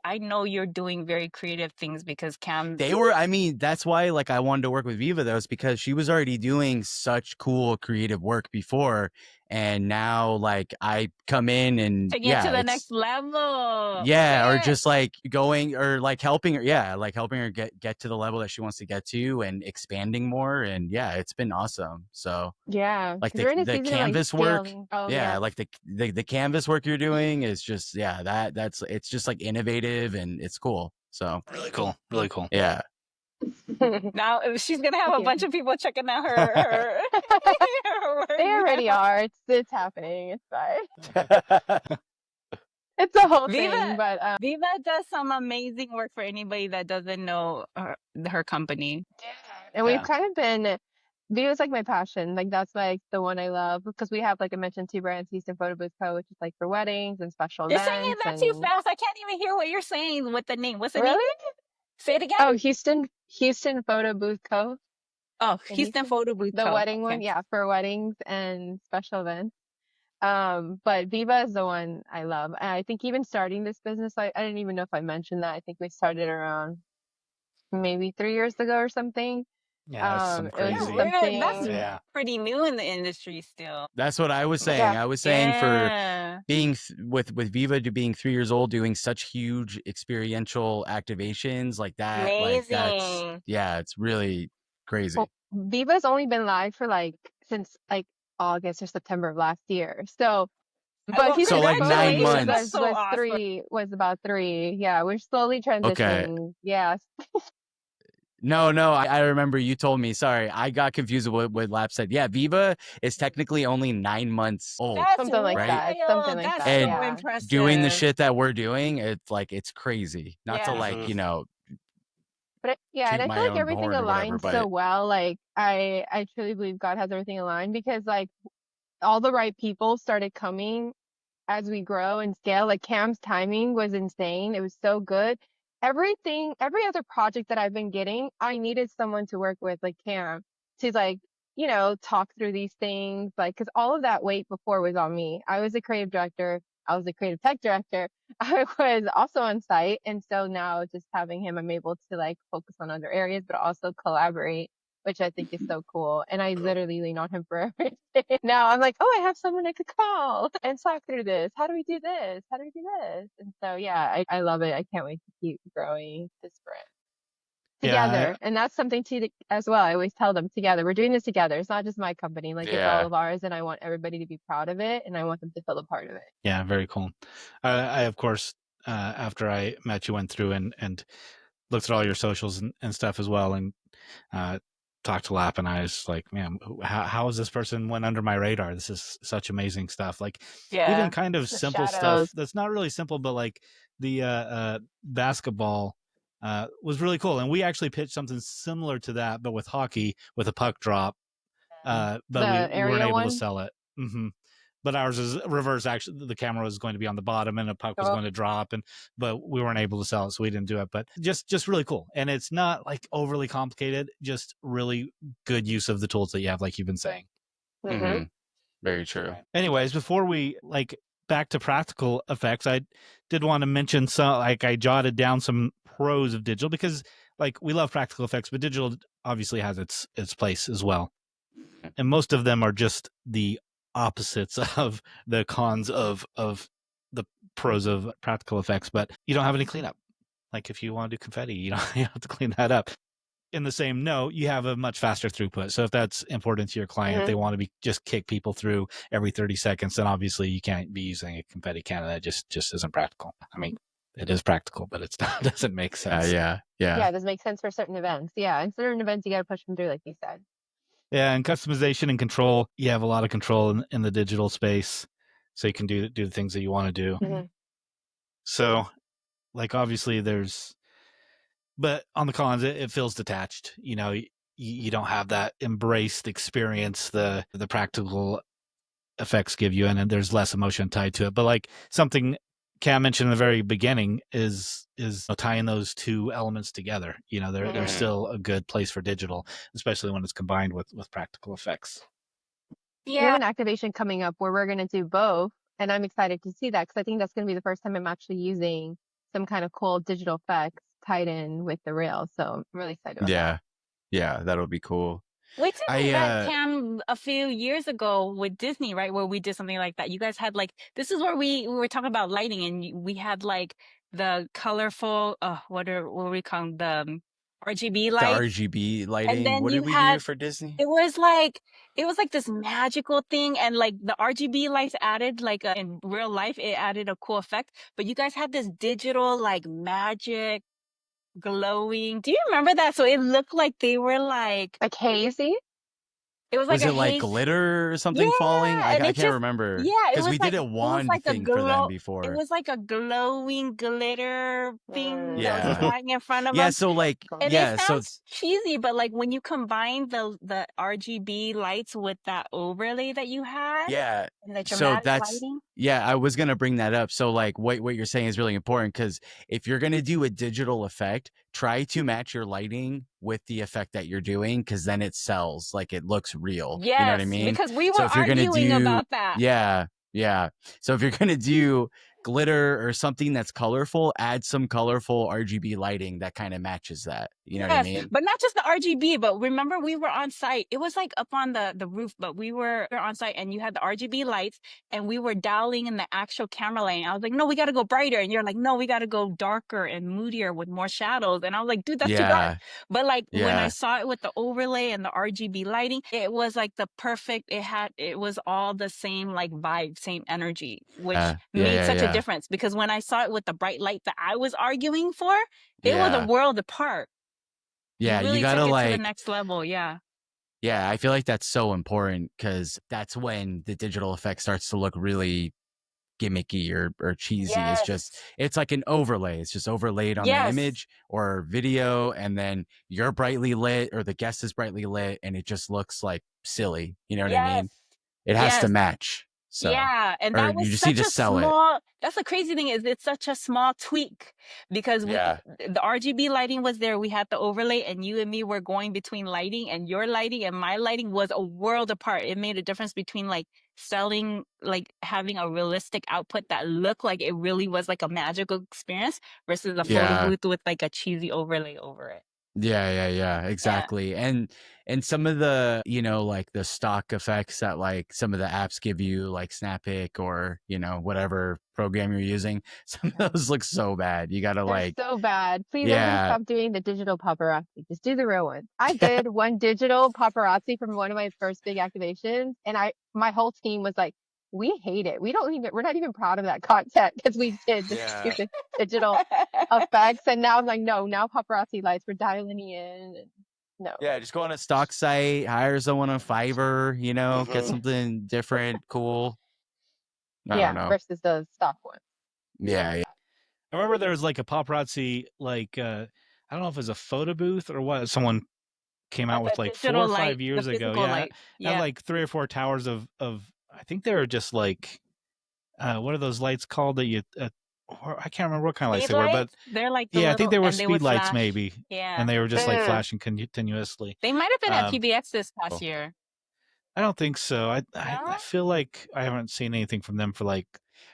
I know you're doing very creative things because Cam. I mean, that's why like I wanted to work with Viva though, is because she was already doing such cool creative work before. And now like I come in and To get to the next level. yeah, or Yeah. just like going or like helping her, like helping her get to the level that she wants to get to and expanding more. And yeah, it's been awesome. So Yeah. like 'Cause we're in a the season of, like, canvas work, scaling. Oh, yeah, like the canvas work you're doing is just that's it's just like innovative and it's cool. So Really cool. Really cool. yeah. Now she's gonna have Thank a you. bunch of people checking out her work They already now. are. It's happening. It's fine. It's a whole thing, Viva but Viva does some amazing work for anybody that doesn't know her company. and we've Yeah. kind of been Viva's like my passion. Like that's like the one I love because we have, like I mentioned, two brands, Houston Photo Booth Co., which is like for weddings and special You're saying it events. that too fast. I can't even hear what you're saying with the name. What's the name? Really? Say it again. Oh, Houston Photo Booth Co. Oh, in Houston Photo Booth The Co. wedding Okay. one, yeah, for weddings and special events. But Viva is the one I love. And I think even starting this business, I didn't even know if I mentioned that. I think we started around maybe 3 years ago or something. Yeah, it's some It was just crazy. something. That's pretty new in the industry still. That's what I was saying. Yeah. I was saying for Yeah. being with Viva to being 3 years old, doing such huge experiential activations like that, like that's Amazing. it's really crazy. Well, Viva's only been live for since August or September of last year. So, but Well, Houston So, like, Photo 9 Booth months. That's so awesome. was about 3. Yeah, we're slowly Okay. transitioning. Yeah. No, I remember you told me. Sorry, I got confused with what Lap said. Yeah, Viva is technically only 9 months old. That's Something like right? that. Something like That's that. so And Yeah. impressive. doing the shit that we're doing, it's crazy. Not to Yeah. like, Mhm. But and toot I my feel like own everything horn or whatever, aligns so but well. Like I truly believe God has everything aligned because like all the right people started coming as we grow and scale. Like Cam's timing was insane. It was so good. Every other project that I've been getting, I needed someone to work with, like Cam. to like, talk through these things, like, because all of that weight before was on me. I was a creative director. I was a creative tech director. I was also on site. And so now just having him, I'm able to like focus on other areas, but also collaborate, which I think is so cool. And I literally lean on him for everything. Now I'm like, oh, I have someone I could call and talk through this. How do we do this? How do we do this? And so, yeah, I love it. I can't wait to keep growing this brand Yeah, together. And that's something too as well. I always tell them together. We're doing this together. It's not just my company. Like it's all Yeah. of ours, and I want everybody to be proud of it, and I want them to feel a part of it. yeah, very cool. I of course, after I met you, went through and looked at all your socials and stuff as well, and talked to Lap, and I was like, man, how is this person went under my radar? This is such amazing stuff. Like even kind of The simple shadows. stuff that's not really simple, but like the basketball was really cool. And we actually pitched something similar to that, but with hockey, with a puck drop. But The we weren't area able to one. sell it. But ours is reverse. Actually, the camera was going to be on the bottom, and a puck was Oh, going to drop, but we weren't able to sell it, so we didn't do it. But just really cool, and it's not like overly complicated. Just really good use of the tools that you have, like you've been saying. Mm-hmm. Very true. Anyways, before we like back to practical effects, I did want to mention some. Like I jotted down some pros of digital because like we love practical effects, but digital obviously has its place as well, and most of them are just the opposites of the cons of the pros of practical effects. But you don't have any cleanup. Like if you want to do confetti, you have to clean that up. In the same note, you have a much faster throughput. So if that's important to your client, they want to be just kick people through every 30 seconds, then obviously you can't be using a confetti cannon. That just isn't practical. I mean, it is practical, but it doesn't make sense. Yeah. yeah, it does make sense for certain events. Yeah, and certain events you got to push them through, like you said. Yeah, and customization and control, you have a lot of control in the digital space, so you can do the things that you want to do. So, like obviously but on the cons, it feels detached. You don't have that embraced experience the practical effects give you, and there's less emotion tied to it. But like something Cam mentioned in the very beginning is tying those two elements together. There's still a good place for digital, especially when it's combined with practical effects. We have an activation coming up where we're going to do both, and I'm excited to see that because I think that's going to be the first time I'm actually using some kind of cool digital effects tied in with the rail. So I'm really excited about that. Yeah, that'll be cool. We did that, Cam, a few years ago with Disney, right? Where we did something like that. You guys had like, this is where we were talking about lighting, and we had like the colorful, what were we calling the RGB lights? The RGB And lighting. then What you did we had, do for Disney? it was like this magical thing, and like the RGB lights added like in real life, it added a cool effect. But you guys had this digital like magic glowing. Do you remember that? So it looked like they were like hazy. it was like Was a it like haze. glitter or something falling? I And it can't just, remember yeah, it because was we like, did a wand a thing for them glow. It before. was like a glowing glitter thing that was Yeah. flying in front of Yeah. them. So like, And yeah. it So sounds cheesy, but like when you combine the RGB lights with that overlay that you had yeah. and the So dramatic that's lighting. yeah. I was gonna bring that up. So like, what you're saying is really important because if you're gonna do a digital effect, try to match your lighting with the effect that you're doing because then it sells. Like it looks real. You know what I Yes, mean? because we were So if you're gonna arguing do about that. yeah. So if you're gonna do glitter or something that's colorful, add some colorful RGB lighting that kind of matches that. You know what I mean? But not just the RGB, but remember we were on site. It was like up on the roof, but we were on site and you had the RGB lights and we were dialing in the actual camera lane. I was like, no, we got to go brighter. And you're like, no, we got to go darker and moodier with more shadows. And I was like, dude, that's too dark. But like when I saw it with the overlay and the RGB lighting, it was like the perfect, it was all the same like vibe, same energy, which made such a difference because when I saw it with the bright light that I was arguing for, it was a world apart. Yeah, you really gotta took it like to the next level. Yeah, I feel like that's so important because that's when the digital effect starts to look really gimmicky or cheesy. It's like an overlay. It's just overlaid on the image or video, and then you're brightly lit or the guest is brightly lit, and it just looks like silly. You know what I mean? It has to match. So, Yeah, and or that you was just need such to a sell it. small, that's the crazy thing is it's such a small tweak because Yeah. the RGB lighting was there, we had the overlay and you and me were going between lighting and your lighting and my lighting was a world apart. It made a difference between like selling, like having a realistic output that looked like it really was like a magical experience versus a photo Yeah. booth with like a cheesy overlay over it. Yeah, Yeah. exactly. And some of the, like the stock effects that like some of the apps give you, like Snappic or, whatever program you're using, some of those look so bad. You gotta They're like, so bad. Please, everybody yeah, stop doing the digital paparazzi. Just do the real ones. I did one digital paparazzi from one of my first big activations, and my whole team was like, "We hate it. We're not even proud of that content because we did this Yeah. stupid digital effects." And now I'm like, no, now paparazzi lights, we're dialing in. And no, yeah, just go on a stock site, hire someone on Fiverr, get something different, cool. I don't know. versus the stock ones. Yeah. I remember there was like a paparazzi, like I don't know if it was a photo booth or what. Someone came out Like with a like 4 digital or light, 5 the years ago. physical Yeah, light. had Yeah. like 3 or 4 towers of. I think they were just like, what are those lights called that you? I can't remember what kind of lights Speed they were, but lights, they're like the yeah, I think little, they were and they would speed lights flash. maybe, Yeah. and they were just like Mm. flashing continuously. They might have been at Um, PBX this past cool. year. I don't think so. I No? feel like I haven't seen anything from them for like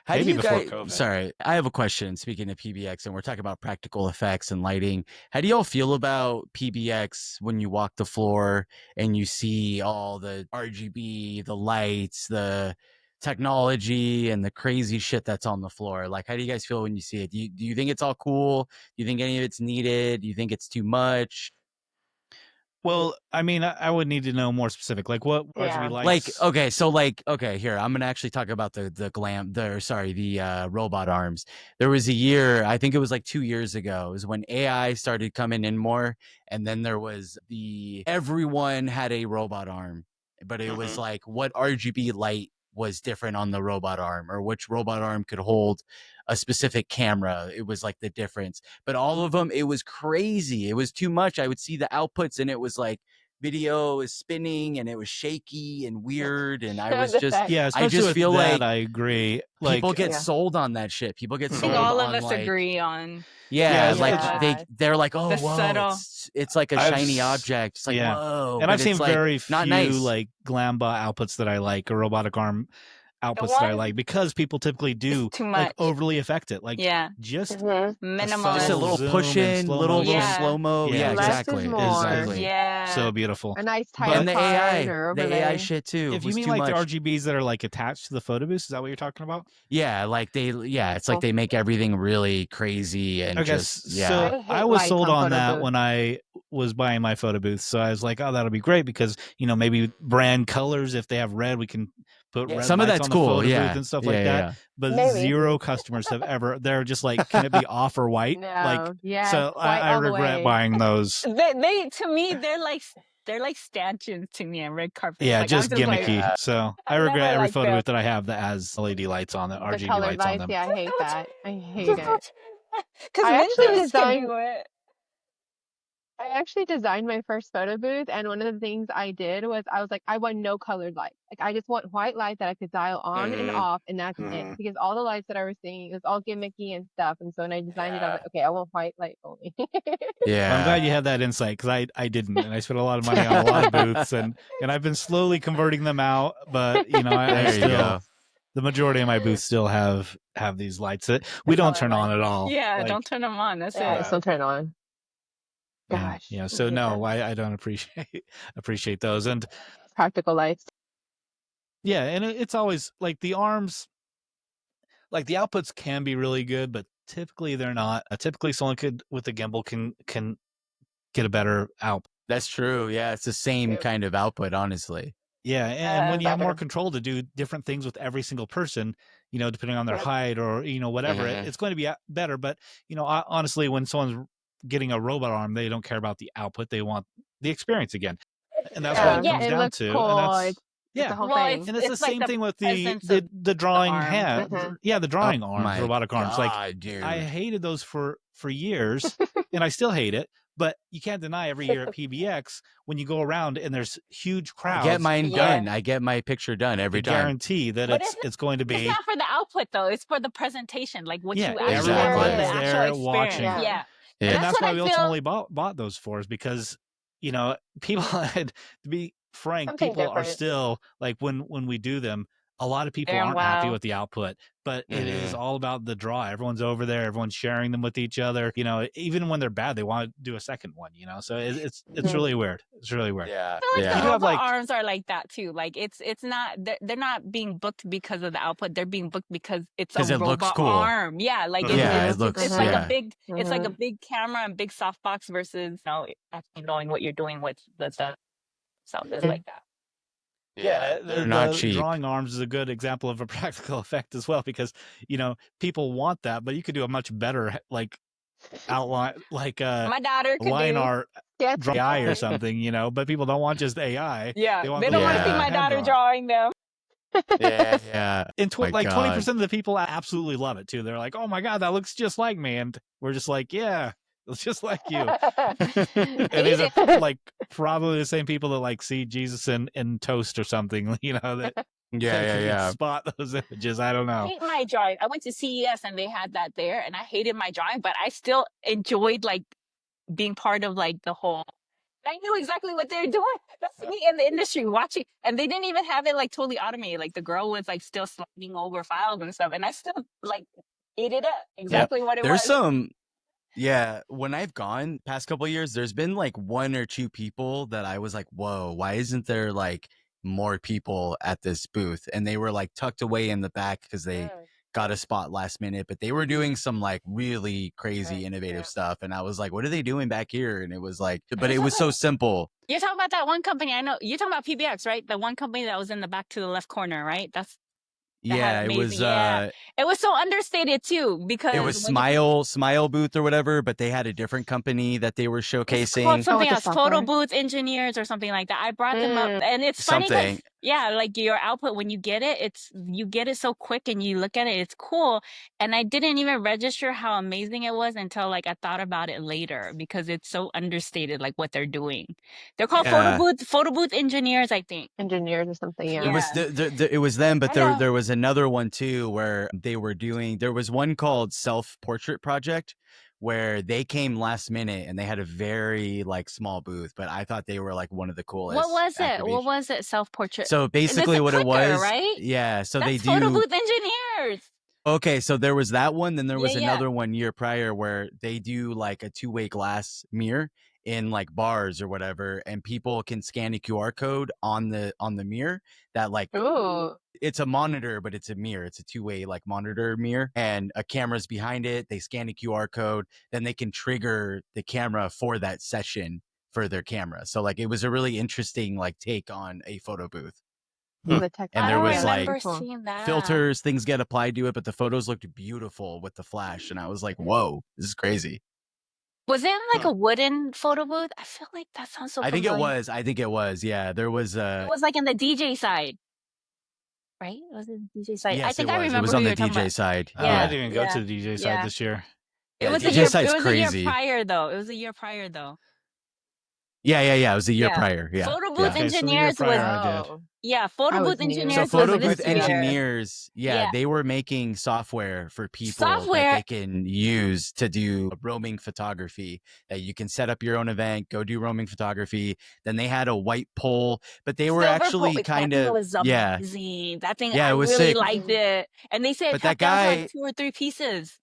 How do maybe you before guys, COVID. sorry, I have a question. Speaking of PBX, and we're talking about practical effects and lighting, how do y'all feel about PBX when you walk the floor and you see all the RGB, the lights, the technology, and the crazy shit that's on the floor? Like, how do you guys feel when you see it? Do you think it's all cool? Do you think any of it's needed? Do you think it's too much? Well, I mean, I would need to know more specific, like what RGB Yeah. Like, lights. okay, here, I'm gonna actually talk about the robot arms. There was a year, I think it was like 2 years ago, is when AI started coming in more, and then there was everyone had a robot arm, but it was like what RGB light was different on the robot arm, or which robot arm could hold a specific camera. It was like the difference, but all of them, it was crazy. It was too much. I would see the outputs, and it was like video is spinning and it was shaky and weird, and I was The just fact- Yeah, I especially just with feel that, like I agree. Like, people get Yeah. sold on that shit. People get I I sold think all on of us like, agree on yeah, Yeah, like Yeah. they're like, oh the whoa, subtle. it's like a I've shiny s- object. It's like, yeah. whoa, and but I've seen it's like very not few nice. like Glamba outputs that I like, or robotic arm The outputs that I one like, because people typically is do too like much. overly affect it, like Yeah. just Mhm. a Minimalist. Just a subtle little zoom push and in, slow little motion. Yeah. slow mo. Yeah, Yeah, just Less exactly. is more. Exactly. Yeah. so beautiful. A nice But- title And the card AI, or the overlay. AI shit too. If you was mean too like much. the RGBs that are like attached to the photo booth, is that what you're talking about? Yeah, like it's like Oh. they make everything really crazy and I guess just, yeah. so. I hate I was lights sold on on photo that booths. when I was buying my photo booth. So I was like, oh, that'll be great because, maybe brand colors, if they have red, we can put Yeah, red some of lights that's on the cool. photo Yeah. booth and stuff Yeah, like that. yeah. But Maybe. 0 customers have ever, they're just like, can it be off or white? Like, No. Yeah. so White I all the regret way. buying those. They to me they're like stanchions to me on red carpets. Yeah, Like, just I'm just like, gimmicky. Yeah. So I I regret never every liked photo them. booth that I have that has LED lights on it, The RGB colored lights on lights. them. Yeah, I hate that. I hate it. Because I actually Windows can designed do it. I actually designed my first photo booth, and one of the things I did was I was like, I want no colored light. Like, I just want white light that I could dial on and off, and that's it. Because all the lights that I was seeing, it was all gimmicky and stuff. And so when I designed it, I was like, okay, I want white light only. Yeah. Well, I'm glad you had that insight, because I didn't, and I spent a lot of money on a lot of booths, and I've been slowly converting them out. But I There you still, go. the majority of my booths still have these lights that we don't color turn on lights. at all. Yeah, Like, don't turn them on. That's Yeah, it. just don't turn it on. yeah, Gosh. yeah. I So hate no, that. I don't appreciate those, and Practical lights. yeah, and it's always like the arms, like the outputs can be really good, but typically they're not. Typically, someone with a gimbal can get a better output. That's true. Yeah, it's the same Yep. kind of output, honestly. Yeah, and when you have more better. control to do different things with every single person, depending on their Yep. height or whatever, it's going to be better. But honestly, when someone's getting a robot arm, they don't care about the output; they want the experience again, and that's what it Yeah. comes It down looks to. cool. And that's It's the whole Well, thing. and it's the it's like same the thing with the presence of the drawing arm. hand. Mhm. Yeah, the drawing Oh arms, my robotic arms. Like God, dude. I hated those for years, and I still hate it. But you can't deny every year at PBX when you go around and there's huge I crowds. get mine Yeah. done. I get my picture done every time. Guarantee that But it's going to It's be. not for the output though. It's for the presentation, like what Yeah, you It actually sure want, Exactly. the is. actual there experience. watching. Yeah. Yeah. And That's that's what why I we feel. ultimately bought those fours, because, you know, people had, to be frank, Something people are different. still like, when we do them, a lot of people Damn, aren't happy wow. with the output, but it is Mhm. all about the draw. Everyone's over there, everyone's sharing them with each other. You know, even when they're bad, they want to do a second one, you know? So it's Mhm. really weird. It's really weird. Yeah. I feel like You the do Yeah. have, robot like, arms are like that too. Like it's not they're not being booked because of the output. They're being booked because it's a 'Cause it looks robot cool. arm. Yeah, like Yeah, it it's looks, like yeah. a big it's like a Mhm. big camera and big softbox versus, you know, actually knowing what you're doing with the stuff. So it's Mhm. like that. Yeah, They're not the cheap. drawing arms is a good example of a practical effect as well, because, you know, people want that, but you could do a much better, like, outline, like My daughter could line do. art That's AI or right. something, you know. But people don't want just AI; Yeah, they want they the don't want to see Yeah. my hand daughter drawn. drawing them. Yeah. Yeah. And My like God. 20% of the people absolutely love it too. They're like, "Oh my god, that looks just like me," and we're just like, "Yeah, it's just like you." And these are like probably the same people that like see Jesus in toast or something, you know, that Yeah. that Yeah. can Yeah. spot those images. I don't I know. hate my drawing. I went to CES and they had that there, and I hated my drawing, but I still enjoyed like being part of like the whole. I knew exactly what they're doing. That's me in the industry watching, and they didn't even have it like totally automated. Like the girl was like still sliding over files and stuff, and I still like ate it up. Yep. Exactly what it There's was. some. Yeah, when I've gone past couple of years, there's been like one or two people that I was like, whoa, why isn't there like more people at this booth? And they were like tucked away in the back because they got a spot last minute, but they were doing some like really crazy, Right. innovative Yeah. stuff. And I was like, what are they doing back here? And it was like, but You're it was talking, so simple. you're talking about that one company. I know you're talking about PBX, right? The one company that was in the back to the left corner, right? That had Yeah, it amazing. was Yeah, it was so understated too it because was when you Smile booth or whatever, but they had a different company that they were it's called showcasing something with the else, photo software. booth engineers or something like that. I brought them up, Mm. and it's funny because something. yeah, like your output when you get it, you get it so quick, and you look at it, it's cool. And I didn't even register how amazing it was until like I thought about it later because it's so understated, like what they're doing. They're called Yeah. photo booth engineers, I think. Engineers or something. Yeah. It was Yeah, it was them, but I know. there was another one too where they were doing. There was one called Self Portrait Project, where they came last minute and they had a very like small booth, but I thought they were like one of the What coolest was it? What activation. was it? Self portrait. So That's basically, a what it clicker, was, right? yeah. So they That's photo do. booth engineers. Okay, so there was that one. Then there was Yeah. another one year prior where they do like a two-way glass mirror in like bars or whatever, and people can scan a QR code on the mirror that like Ooh. it's a monitor, but it's a mirror. It's a two-way like monitor mirror, and a camera's behind it. They scan a QR code, then they can trigger the camera for that session for their camera. So like it was a really interesting like take on a photo booth. All the tech. And I there don't was like remember Cool. seeing that. filters, things get applied to it, but the photos looked beautiful with the flash. And I was like, whoa, this is crazy. Was it like a wooden photo booth? I feel like that sounds so I think it familiar. was. I think it was. Yeah, there was It was like in the DJ side, right? Was it the DJ side? I yes, think it I was. It remember was who on you the were talking DJ about. side. I Yeah, didn't even go to the DJ side yeah. this year. It Yeah, was DJ side's it was a year crazy. prior though. It was a year prior though. Yeah. It was a year Yeah. prior. Yeah. Photo Yeah. booth Okay, so the year engineers prior was I did. Oh. yeah. Photo I was booth new. So engineers was photo this booth year. engineers, yeah, Yeah. they were making software for people that Software. they can use to do roaming photography. That you can set up your own event, go do roaming photography. Then they had a white pole, but they were Silver actually that kind thing of was yeah, amazing. That thing yeah, I it was really sick. liked it. And they said it But that packed down to like guy, 2 or 3 pieces.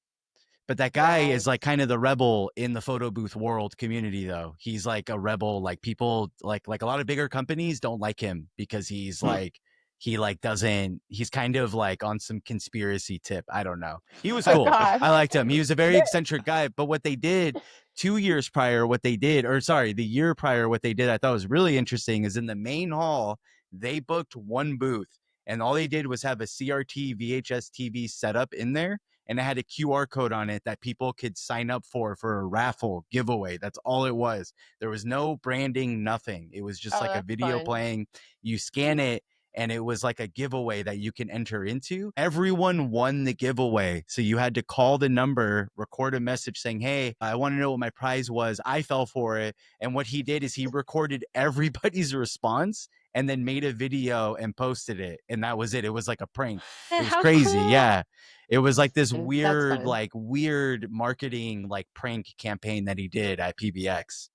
But that guy Right. is like kind of the rebel in the photo booth world community, though. He's like a rebel. Like people, like a lot of bigger companies don't like him because he's like he like doesn't. He's kind of like on some conspiracy tip. I don't know. He was Oh cool. God. I liked him. He was a very There- eccentric guy. But what they did 2 years prior, the year prior, what they did, I thought was really interesting. Is in the main hall, they booked one booth, and all they did was have a CRT VHS TV setup in there, and it had a QR code on it that people could sign up for a raffle giveaway. That's all it was. There was no branding, nothing. It was just Oh, like a that's video fun. playing. You scan it, and it was like a giveaway that you can enter into. Everyone won the giveaway. So you had to call the number, record a message saying, hey, I want to know what my prize was. I fell for it. And what he did is he recorded everybody's response and then made a video and posted it. And that was it. It was like a prank. It was How crazy. cool. Yeah. It was like this That's weird, fun. weird marketing, prank campaign that he did at PBX.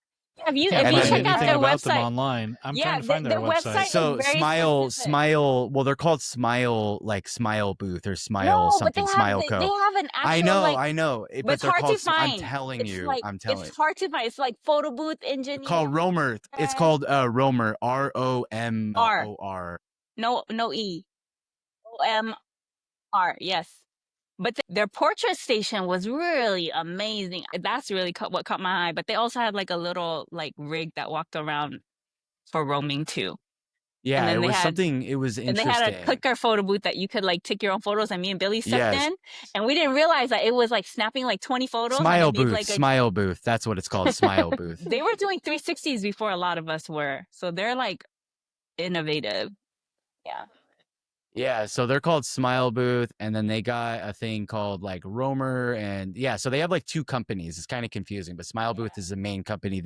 If you Can't And find check then- out anything their about them website, online. I'm yeah, trying to find their website. is So very Smile, specific. Smile, well, they're called Smile, like Smile Booth or Smile No, but something, Smile they Co. have an actual I know, but but it's they're hard to called, I'm find. telling It's you, like I'm telling it's hard to find. It's like photo booth engineer. called Romer. It's called Romer, ROMOR. No E. OMR. Yes. But their portrait station was really amazing. That's really what caught my eye. But they also had like a little rig that walked around for roaming too. Yeah, then it they was had- something, it was And they interesting. had a clicker photo booth that you could take your own photos. And me and Billy stepped Yes. in, and we didn't realize that it was snapping 20 photos. Smile and it gave, Booth, Smile Booth. That's what it's called, Smile Booth. They were doing 360s before a lot of us were, so they're innovative. Yeah. Yeah, so they're called Smile Booth, and then they got a thing called Romer, and yeah, so they have two companies. It's kind of confusing, but Smile Booth is the main company.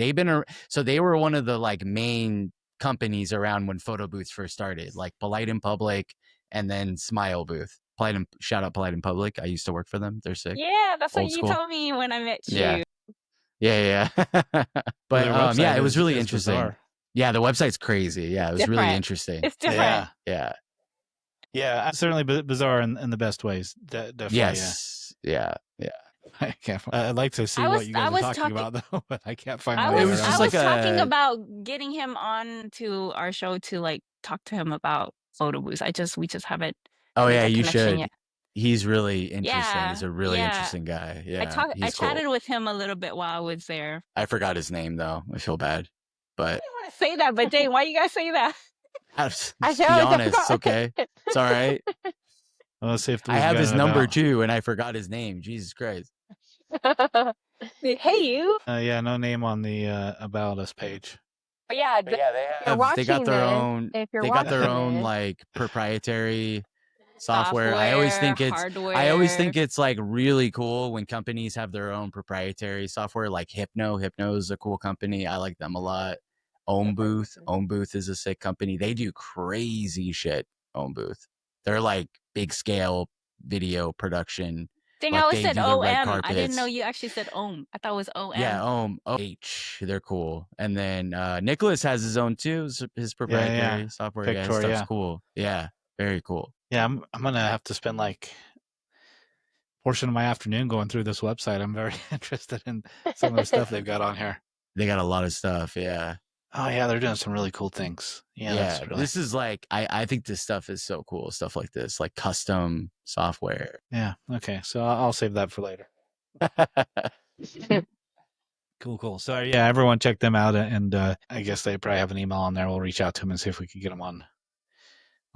So they were one of the main companies around when photo booths first started, Polite in Public, and then Smile Booth. Shout out Polite in Public. I used to work for them. They're sick. Yeah, that's what Old you school. told me when I met you. Yeah. Yeah. Their But website yeah, it was really is interesting. bizarre. Yeah, the website's crazy. Yeah, it was really Different. interesting. It's different. Yeah, Yeah. certainly bizarre in the best ways. Definitely. Yes. Yeah. I can't. I'd like to see I what was- you I guys are was talking talking- about though, but I can't find. I my way was, was around just I it. was talking a- about getting him on to our show to talk to him about photo booths. We just haven't. Oh made yeah, that you connection should. yet. He's really interesting. Yeah, He's a really yeah. interesting guy. Yeah, I he's cool. chatted with him a little bit while I was there. I forgot his name though. I feel bad, but I didn't want to say that, but Dane, why you guys say that? just I be know, I honest. It's forgot. okay. It's all right. Well, let's see if I we've have got his it number about- too, and I forgot his name. Jesus Christ. Hey, you. Yeah, no name on the about us page. But yeah, But yeah, you're they got watching their this, own. if you're They got their watching own this- proprietary software. I always think it's. hardware. I always think it's really cool when companies have their own proprietary software, like Hypno. Hypno is a cool company. I like them a lot. Ohm Booth. Ohm Booth is a sick company. They do crazy shit. Ohm Booth. They're big scale video production. Dang, like I always they said do the red OM. I didn't know carpets. you actually said OM. I thought it was OM. Yeah, Ohm. OH. They're cool. And then Nicholas has his own too. His proprietary software. Yeah, his Pictor, stuff's yeah. cool. Yeah, very cool. Yeah, I'm gonna have to spend portion of my afternoon going through this website. I'm very interested in some of the stuff they've got on here. They got a lot of stuff. Yeah. Oh yeah, they're doing some really cool things. Yeah, that's really, This is I think this stuff is so cool. Stuff like this, custom software. yeah. Okay, so I'll save that for later. Cool. So yeah, everyone check them out, and I guess they probably have an email on there. We'll reach out to them and see if we could get them on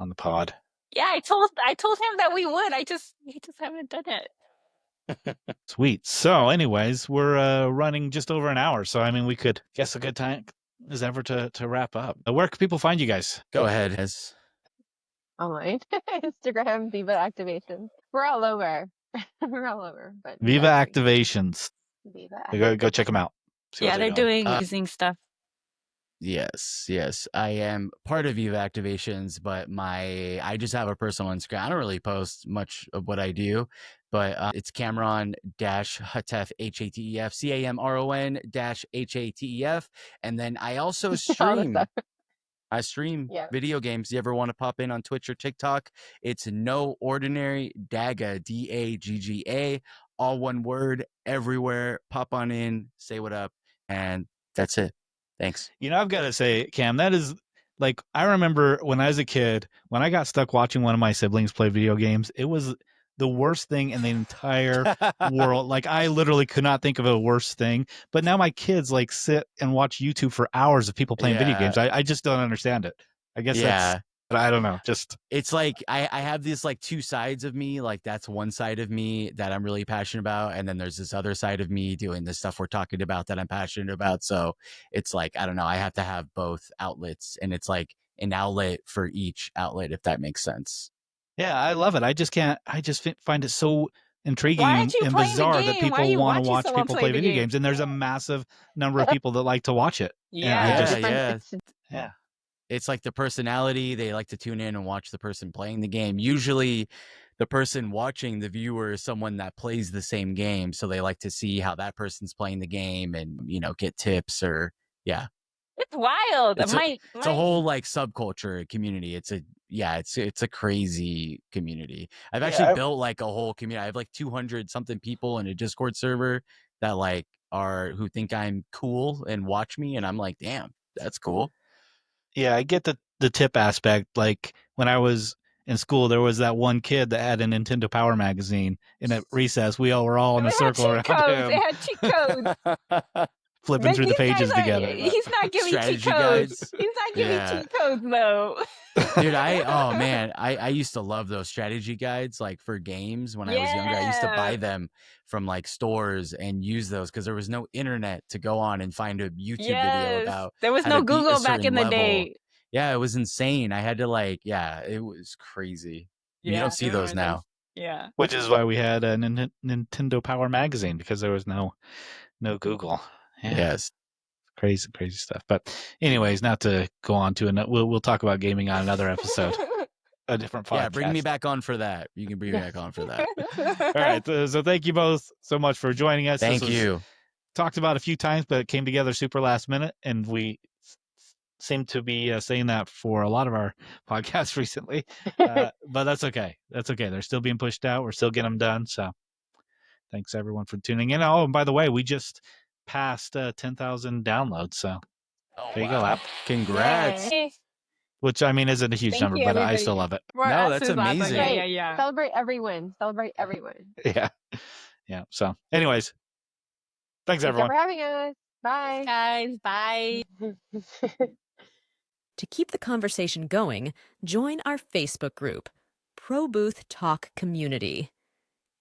the pod. Yeah, I told him that we would. We just haven't done it. Sweet. So, anyways, we're running just over an hour, so I mean, we could guess a good time as ever to wrap up. Where can people find you guys? Go ahead, Hez. online. Instagram, Viva Activations. We're all over. We're all over. But Viva Activations. Viva Go check them out. See what Yeah, they're doing amazing stuff. Yes. I am part of Viva Activations, but I just have a personal Instagram. I don't really post much of what I do, but it's Cameron-Hatef, Hatef, Cameron-Hatef. And then I also All the stream. stuff. I stream Yeah. video games. You ever want to pop in on Twitch or TikTok? It's No Ordinary Dagga, Dagga, all one word, everywhere. Pop on in, say what up, and that's it. Thanks. I've got to say, Cam, that is I remember when I was a kid, when I got stuck watching one of my siblings play video games, it was the worst thing in the entire world. I literally could not think of a worse thing. But now my kids sit and watch YouTube for hours of people playing video Yeah. games. I just don't understand it. I guess Yeah. I don't know. Just It's I have these two sides of me. That's one side of me that I'm really passionate about, and then there's this other side of me doing the stuff we're talking about that I'm passionate about. So it's I don't know. I have to have both outlets, and it's an outlet for each outlet, if that makes sense. Yeah, I love it. I just find it so intriguing Why aren't you and playing the bizarre that game? Why are people you want to watching watch someone people play play the video game? games, and there's a massive number of people that like to watch it. And I Yeah. just, Different- yeah. it's- yeah. It's like the personality. They like to tune in and watch the person playing the game. Usually the person watching the viewer is someone that plays the same game. So they like to see how that person's playing the game and, get tips or, yeah. It's wild. It's a whole like subculture community. It's a crazy community. I've actually built like a whole community. I have like 200 something people in a Discord server that like who think I'm cool and watch me. And I'm like, damn, that's cool. Yeah, I get the tip aspect. Like when I was in school, there was that one kid that had a Nintendo Power magazine, and at recess, we all were all in a It had circle cheat around codes. him, It had cheat codes. flipping But through the these guys pages are- together. but- He's not giving Strategy cheat codes. guides. He's not giving Yeah. cheat codes though. Dude, I used to love those strategy guides like for games when I was younger. I used to buy Yeah. them from like stores and use those because there was no internet to go on and find a YouTube video Yes. about There was how no to beat a Google back certain in the level. day. Yeah, it was insane. I had to it was crazy. You Yeah, don't see I those remember now. those. Yeah. Which is why we had a Nintendo Power magazine, because there was no Google. Yeah. Yes. Crazy stuff. But anyways, not to go on to another. We'll talk about gaming on another episode, a different podcast. Yeah, bring me back on for that. You can bring me back on for that. All right. So thank you both so much for joining us. Thank This was you. talked about a few times, but it came together super last minute, and we seem to be saying that for a lot of our podcasts recently. But that's okay. That's okay. They're still being pushed out. We're still getting them done. So thanks everyone for tuning in. Oh, and by the way, we just passed 10,000 downloads. So there you go, app. Congrats. Yay. Which I mean isn't a huge Thank number, you, but I everybody. still love it. For No, us, that's it's awesome. amazing. Yeah. Celebrate every win. Celebrate every win. Yeah. So, anyways, thanks Thanks everyone. for having us. Bye. Guys, bye. To keep the conversation going, join our Facebook group, ProBooth Talk Community.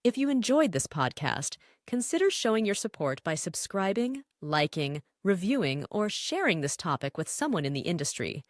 If you enjoyed this podcast, consider showing your support by subscribing, liking, reviewing, or sharing this topic with someone in the industry.